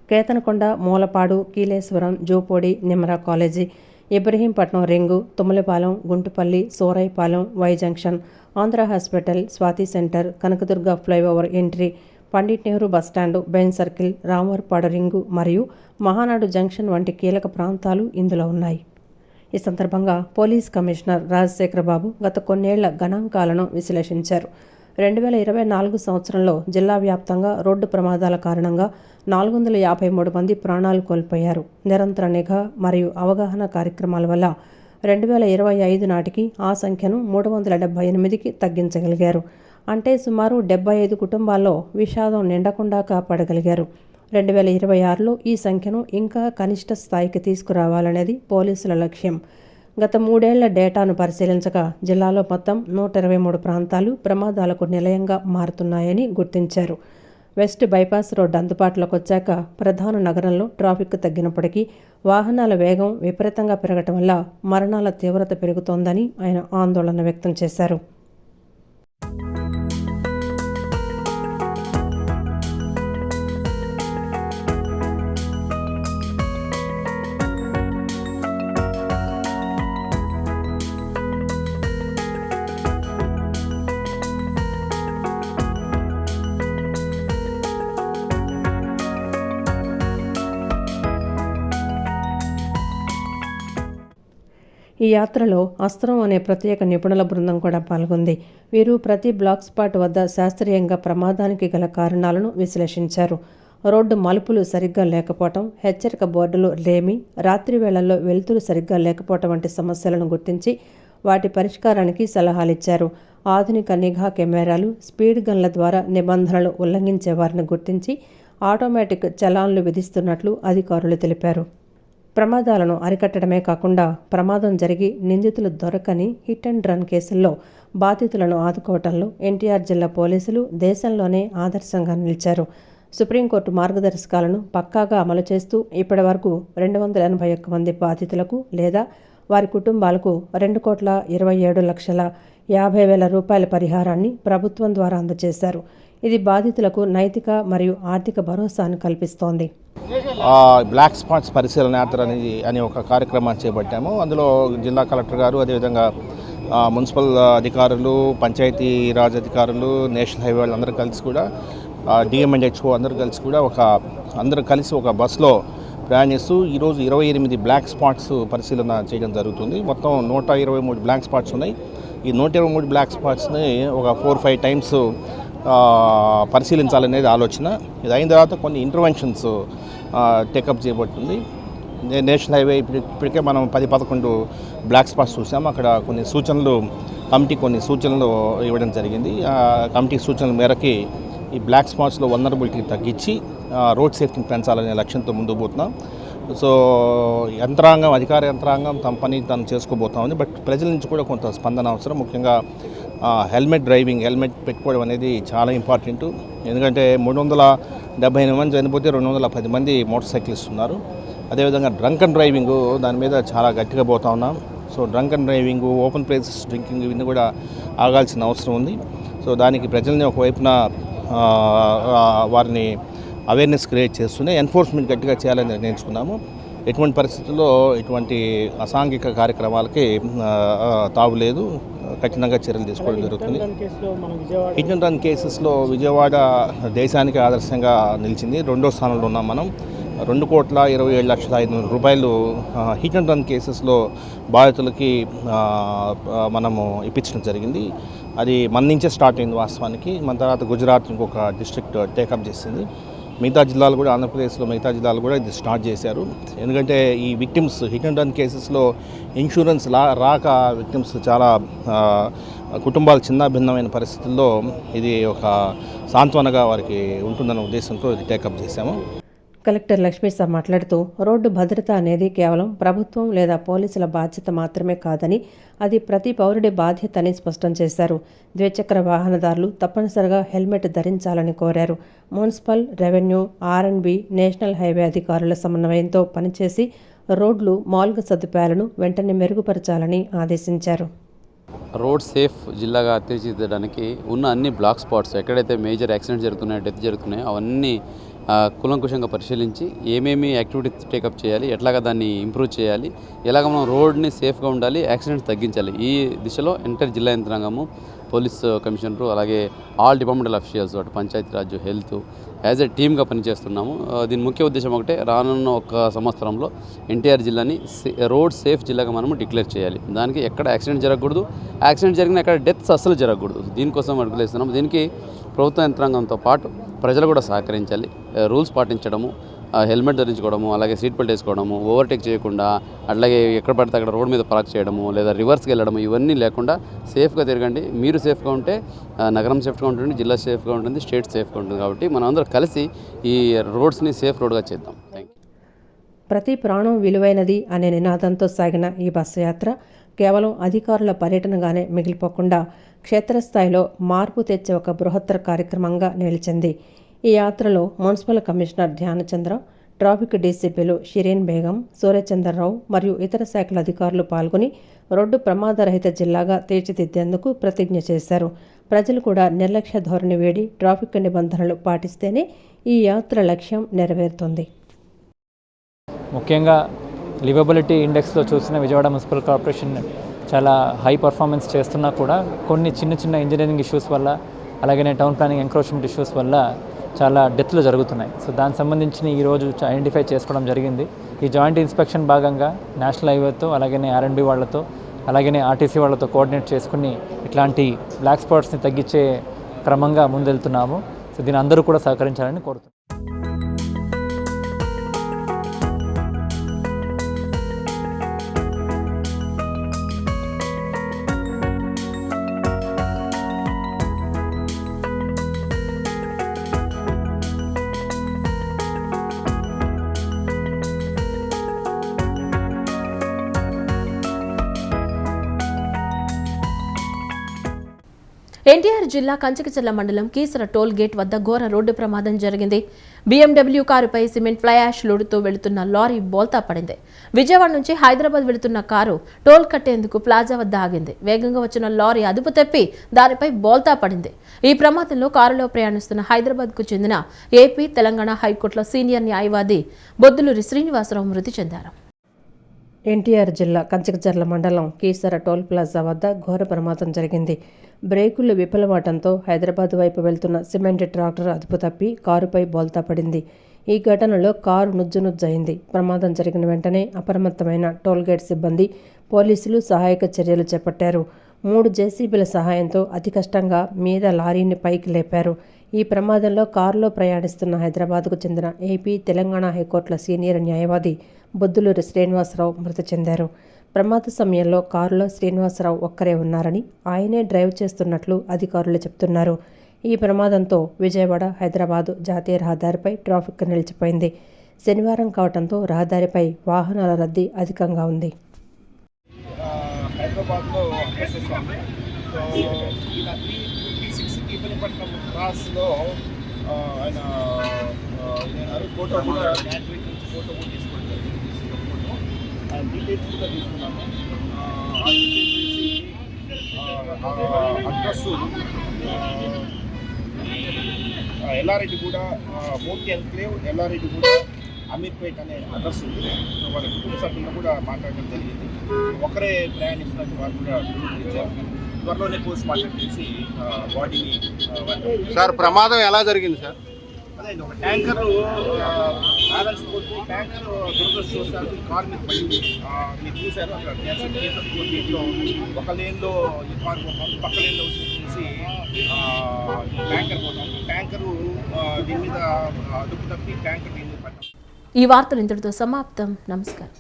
Ketanakonda, Moolapadu, Keeleswaram, Jupudi, Nimmara college, Ibrahimpatnam ring, Tummalapalem, Guntupalli, Soraipalem, Y junction, Andhra hospital, Swathi centre, Kanakadurga flyover entry, Pandit Nehru bus stand, Benz circle, Ramavarappadu ring మరియు మహానాడు జంక్షన్ వంటి కీలక ప్రాంతాలు ఇందులో ఉన్నాయి. ఈ సందర్భంగా పోలీస్ కమిషనర్ రాజశేఖర బాబు గత కొన్నేళ్ల గణాంకాలను విశ్లేషించారు. 2024 సంవత్సరంలో జిల్లా వ్యాప్తంగా రోడ్డు ప్రమాదాల కారణంగా 453 మంది ప్రాణాలు కోల్పోయారు. నిరంతర నిఘా మరియు అవగాహన కార్యక్రమాల వల్ల 2025 నాటికి ఆ సంఖ్యను 378కి తగ్గించగలిగారు. అంటే సుమారు 75 కుటుంబాల్లో విషాదం నిండకుండా కాపాడగలిగారు. 2026లో ఈ సంఖ్యను ఇంకా కనిష్ట స్థాయికి తీసుకురావాలనేది పోలీసుల లక్ష్యం. గత 3 ఏళ్ల డేటాను పరిశీలించగా జిల్లాలో మొత్తం 123 ప్రాంతాలు ప్రమాదాలకు నిలయంగా మారుతున్నాయని గుర్తించారు. వెస్ట్ బైపాస్ రోడ్డు అందుబాటులోకి వచ్చాక ప్రధాన నగరంలో ట్రాఫిక్ తగ్గినప్పటికీ వాహనాల వేగం విపరీతంగా పెరగటం వల్ల మరణాల తీవ్రత పెరుగుతోందని ఆయన ఆందోళన వ్యక్తం చేశారు. ఈ యాత్రలో అస్త్రం అనే ప్రత్యేక నిపుణుల బృందం కూడా పాల్గొంది. వీరు ప్రతి బ్లాక్ స్పాట్ వద్ద శాస్త్రీయంగా ప్రమాదానికి గల కారణాలను విశ్లేషించారు. రోడ్డు మలుపులు సరిగ్గా లేకపోవటం, హెచ్చరిక బోర్డులు లేమి, రాత్రి వేళల్లో వెలుతురు సరిగ్గా లేకపోవటం వంటి సమస్యలను గుర్తించి వాటి పరిష్కారానికి సలహాలిచ్చారు. ఆధునిక నిఘా కెమెరాలు, స్పీడ్ గన్ల ద్వారా నిబంధనలు ఉల్లంఘించే వారిని గుర్తించి ఆటోమేటిక్ చలాన్లు విధిస్తున్నట్లు అధికారులు తెలిపారు. ప్రమాదాలను అరికట్టడమే కాకుండా ప్రమాదం జరిగి నిందితులు దొరకని హిట్ అండ్ రన్ కేసుల్లో బాధితులను ఆదుకోవటంలో ఎన్టీఆర్ జిల్లా పోలీసులు దేశంలోనే ఆదర్శంగా నిలిచారు. సుప్రీంకోర్టు మార్గదర్శకాలను పక్కాగా అమలు చేస్తూ ఇప్పటివరకు 281 మంది బాధితులకు లేదా వారి కుటుంబాలకు 2,27,50,000 రూపాయల పరిహారాన్ని ప్రభుత్వం ద్వారా అందజేశారు. ఇది బాధితులకు నైతిక మరియు ఆర్థిక భరోసాను కల్పిస్తోంది. బ్లాక్ స్పాట్స్ పరిశీలన యాత్ర అని ఒక కార్యక్రమాన్ని చేపట్టాము. అందులో జిల్లా కలెక్టర్ గారు, అదేవిధంగా మున్సిపల్ అధికారులు, పంచాయతీ రాజ్ అధికారులు, నేషనల్ హైవే వాళ్ళు అందరూ కలిసి కూడా డిఎంఎన్హెచ్ఓ అందరూ కలిసి కూడా అందరూ కలిసి ఒక బస్సులో ప్రయాణిస్తూ ఈరోజు 28 బ్లాక్ స్పాట్స్ పరిశీలన చేయడం జరుగుతుంది. మొత్తం 123 బ్లాక్ స్పాట్స్ ఉన్నాయి. ఈ 123 బ్లాక్ స్పాట్స్ని ఒక 4-5 టైమ్స్ పరిశీలించాలనేది ఆలోచన. ఇది అయిన తర్వాత కొన్ని ఇంటర్వెన్షన్స్ టేకప్ చేయబడుతుంది. నేషనల్ హైవే ఇప్పటికే మనం 10-11 బ్లాక్ స్పాట్స్ చూసాము. అక్కడ కొన్ని సూచనలు ఇవ్వడం జరిగింది. కమిటీ సూచనల మేరకి ఈ బ్లాక్ స్పాట్స్లో వల్నరబిలిటీ తగ్గించి రోడ్ సేఫ్టీని పెంచాలనే లక్ష్యంతో ముందుకు పోతున్నాం. సో అధికార యంత్రాంగం తమ పని తాను చేసుకోబోతామని, బట్ ప్రజల నుంచి కూడా కొంత స్పందన అవసరం. ముఖ్యంగా హెల్మెట్ పెట్టుకోవడం అనేది చాలా ఇంపార్టెంట్. ఎందుకంటే 378 మంది చనిపోతే 210 మంది మోటార్ సైకిలిస్ట్ ఉన్నారు. అదేవిధంగా డ్రంక్ అండ్ డ్రైవింగ్ దాని మీద చాలా గట్టిగా పోతా ఉన్నాం. So drunk and driving, open places drinking ఇవన్నీ కూడా ఆగాల్సిన అవసరం ఉంది. సో దానికి ప్రజల్ని ఒకవైపున వారిని అవేర్నెస్ క్రియేట్ చేస్తూనే ఎన్ఫోర్స్మెంట్ గట్టిగా చేయాలని నిర్ణయించుకున్నాము. ఎటువంటి పరిస్థితుల్లో ఇటువంటి అసాంఘిక కార్యక్రమాలకి తావులేదు, కఠినంగా చర్యలు తీసుకోవడం జరుగుతుంది. హిట్ అండ్ రన్ కేసెస్లో విజయవాడ దేశానికి ఆదర్శంగా నిలిచింది. 2వ స్థానంలో ఉన్నాం మనం. 2,27,05,000 రూపాయలు హిట్ అండ్ రన్ కేసెస్లో బాధితులకి మనము ఇప్పించడం జరిగింది. అది మన నుంచే స్టార్ట్ అయింది వాస్తవానికి. మన తర్వాత గుజరాత్ ఇంకొక డిస్ట్రిక్ట్ టేకప్ చేసింది. మిగతా జిల్లాలు కూడా, ఆంధ్రప్రదేశ్లో మిగతా జిల్లాలు కూడా ఇది స్టార్ట్ చేశారు. ఎందుకంటే ఈ విక్టిమ్స్ హిట్ అండ్ రన్ కేసెస్లో ఇన్సూరెన్స్ రాక విక్టిమ్స్ చాలా కుటుంబాలు చిన్న భిన్నమైన పరిస్థితుల్లో ఇది ఒక సాంత్వనగా వారికి ఉంటుందన్న ఉద్దేశంతో ఇది టేకప్ చేశాము. కలెక్టర్ లక్ష్మీసా మాట్లాడుతూ రోడ్డు భద్రత అనేది కేవలం ప్రభుత్వం లేదా పోలీసుల బాధ్యత మాత్రమే కాదని, అది ప్రతి పౌరుడి బాధ్యత అని స్పష్టం చేశారు. ద్విచక్ర వాహనదారులు తప్పనిసరిగా హెల్మెట్ ధరించాలని కోరారు. Municipal, revenue, R&B, national highway అధికారుల సమన్వయంతో పనిచేసి రోడ్లు, మౌలిక సదుపాయాలను వెంటనే మెరుగుపరచాలని ఆదేశించారు. రోడ్ సేఫ్ జిల్లాగా తీర్చిదిద్దడానికి ఉన్న అన్ని బ్లాక్ స్పాట్స్, ఎక్కడైతే మేజర్ యాక్సిడెంట్స్ జరుగుతున్నాయో, డెత్ జరుగుతున్నాయో అవన్నీ కులంకుశంగా పరిశీలించి ఏమేమి యాక్టివిటీస్ టేకప్ చేయాలి, ఎట్లాగా దాన్ని ఇంప్రూవ్ చేయాలి, ఎలాగ మనం రోడ్ని సేఫ్గా ఉండాలి, యాక్సిడెంట్స్ తగ్గించాలి, ఈ దిశలో ఎంటైర్ జిల్లా యంత్రాంగము, పోలీస్ కమిషనరు, అలాగే ఆల్ డిపార్ట్మెంటల్ అఫీషియల్స్, అటు పంచాయతీరాజ్, హెల్త్ యాజ్ ఎ టీమ్గా పనిచేస్తున్నాము. దీని ముఖ్య ఉద్దేశం ఒకటే, రానున్న ఒక సంవత్సరంలో ఎన్టీఆర్ జిల్లాని రోడ్ సేఫ్ జిల్లాగా మనము డిక్లేర్ చేయాలి. దానికి ఎక్కడ యాక్సిడెంట్ జరగకూడదు, యాక్సిడెంట్ జరిగిన ఎక్కడ డెత్స్ అస్సలు జరగకూడదు. దీనికోసం అడుగులేస్తున్నాము. దీనికి ప్రభుత్వ యంత్రాంగంతో పాటు ప్రజలు కూడా సహకరించాలి. రూల్స్ పాటించడము, హెల్మెట్ ధరించుకోవడము, అలాగే సీట్ బెల్ట్ వేసుకోవడము, ఓవర్టేక్ చేయకుండా, అట్లాగే ఎక్కడ పడితే అక్కడ రోడ్ మీద పార్క్ చేయడము, లేదా రివర్స్కి వెళ్ళడము, ఇవన్నీ లేకుండా సేఫ్గా తిరగండి. మీరు సేఫ్గా ఉంటే నగరం సేఫ్గా ఉంటుంది, జిల్లా సేఫ్గా ఉంటుంది, స్టేట్ సేఫ్గా ఉంటుంది. కాబట్టి మనం అందరం కలిసి ఈ రోడ్స్ని సేఫ్ రోడ్గా చేద్దాం. Thank you. ప్రతి ప్రాణం విలువైనది అనే నినాదంతో సాగిన ఈ బస్సు యాత్ర కేవలం అధికారుల పర్యటనగానే మిగిలిపోకుండా క్షేత్రస్థాయిలో మార్పు తెచ్చే ఒక బృహత్తర కార్యక్రమంగా నిలిచింది. ఈ యాత్రలో మున్సిపల్ కమిషనర్ ధ్యానచంద్ర, ట్రాఫిక్ డీసీపీలు షిరీన్ బేగం, సూర్యచంద్రరావు మరియు ఇతర శాఖల అధికారులు పాల్గొని రోడ్డు ప్రమాదరహిత జిల్లాగా తీర్చిదిద్దేందుకు ప్రతిజ్ఞ చేశారు. ప్రజలు కూడా నిర్లక్ష్య ధోరణి వేడి ట్రాఫిక్ నిబంధనలు పాటిస్తేనే ఈ యాత్ర లక్ష్యం నెరవేరుతుంది. ముఖ్యంగా లివబిలిటీ ఇండెక్స్లో చూసిన విజయవాడ మున్సిపల్ కార్పొరేషన్ చాలా హై పర్ఫార్మెన్స్ చేస్తున్నా కూడా కొన్ని చిన్న చిన్న ఇంజనీరింగ్ ఇష్యూస్ వల్ల, అలాగే టౌన్ ప్లానింగ్ ఎంక్రోచ్మెంట్ ఇష్యూస్ వల్ల చాలా డెత్లు జరుగుతున్నాయి. సో దానికి సంబంధించి ఈరోజు ఐడెంటిఫై చేసుకోవడం జరిగింది. ఈ జాయింట్ ఇన్స్పెక్షన్ భాగంగా నేషనల్ హైవేతో, అలాగే R&B వాళ్ళతో, అలాగే ఆర్టీసీ వాళ్ళతో కోఆర్డినేట్ చేసుకుని ఇట్లాంటి బ్లాక్ స్పాట్స్ని తగ్గించే క్రమంగా ముందెళ్తున్నాము. సో దీని అందరూ కూడా సహకరించాలని కోరుతున్నాను. ఎన్టీఆర్ జిల్లా కంచకచర్ల మండలం కీసర టోల్ గేట్ వద్ద ఘోర రోడ్డు ప్రమాదం జరిగింది. BMW కారుపై సిమెంట్ ఫ్లై యాష్ లోడుతో వెళుతున్న లారీ బోల్తా పడింది. విజయవాడ నుంచి హైదరాబాద్ వెళుతున్న కారు టోల్ కట్టేందుకు ప్లాజా వద్ద ఆగింది. వేగంగా వచ్చిన లారీ అదుపు తప్పి దానిపై బోల్తా పడింది. ఈ ప్రమాదంలో కారులో ప్రయాణిస్తున్న హైదరాబాద్కు చెందిన ఏపీ, తెలంగాణ హైకోర్టుల సీనియర్ న్యాయవాది బొద్దులూరి శ్రీనివాసరావు మృతి చెందారు. ఎన్టీఆర్ జిల్లా కంచకచర్ల మండలం కీసర టోల్ ప్లాజా వద్ద ఘోర ప్రమాదం జరిగింది. బ్రేకులు విఫలమవడంతో హైదరాబాద్ వైపు వెళ్తున్న సిమెంట్ ట్రాక్టర్ అదుపు తప్పి కారుపై బోల్తా పడింది. ఈ ఘటనలో కారు నుజ్జునుజ్జయింది. ప్రమాదం జరిగిన వెంటనే అప్రమత్తమైన టోల్గేట్ సిబ్బంది, పోలీసులు సహాయక చర్యలు చేపట్టారు. 3 జేసీబీల సహాయంతో అతి కష్టంగా మీద లారీని పైకి లేపారు. ఈ ప్రమాదంలో కారులో ప్రయాణిస్తున్న హైదరాబాద్కు చెందిన ఏపీ, తెలంగాణ హైకోర్టుల సీనియర్ న్యాయవాది బొద్దులూరి శ్రీనివాసరావు మృతి చెందారు. ప్రమాద సమయంలో కారులో శ్రీనివాసరావు ఒక్కరే ఉన్నారని, ఆయనే డ్రైవ్ చేస్తున్నట్లు అధికారులు చెబుతున్నారు. ఈ ప్రమాదంతో విజయవాడ, హైదరాబాదు జాతీయ రహదారిపై ట్రాఫిక్ నిలిచిపోయింది. శనివారం కావడంతో రహదారిపై వాహనాల రద్దీ అధికంగా ఉంది. హైదరాబాద్లో వస్తుంది. సో ఇలా 356 కీపనిపట్నం క్రాస్లో ఆయన ఫోటో కూడా మ్యాట్రిక్ నుంచి ఫోటో కూడా తీసుకుంటారు. ఫోటో ఆయన డీటెయిల్స్ కూడా తీసుకున్నాము. అడ్రస్సు ఎల్లారెడ్డి కూడా మోతి ఎన్క్లేవ్, ఎల్లారెడ్డి కూడా అమీర్పేట్ అనే అడ్రస్ ఉంది. సో వాళ్ళ కుటుంబ సభ్యులను కూడా మాట్లాడడం జరిగింది. ఒకరే ప్రయాణిస్తున్నట్టు వారు కూడా ఇచ్చారు. త్వరలోనే పోస్ట్ మార్టం చేసి బాడీని. సార్, ప్రమాదం ఎలా జరిగింది సార్? అదే ఒక ట్యాంకర్ బ్యాలెన్స్ పోతూ ట్యాంకర్ దురదృష్టవశాత్తు కారు మీద పడింది. మీరు చూశారు అక్కడ దీంట్లో ఒక లేన్లో ఈ కారు పోతాం, పక్క లేన్లో వచ్చేసి ట్యాంకర్ పోతాం. ట్యాంకరు దీని మీద అదుపు తప్పి ట్యాంకర్ దీని మీద పడ్డాం. ఈ వార్తలు ఇంతటితో సమాప్తం. నమస్కారం.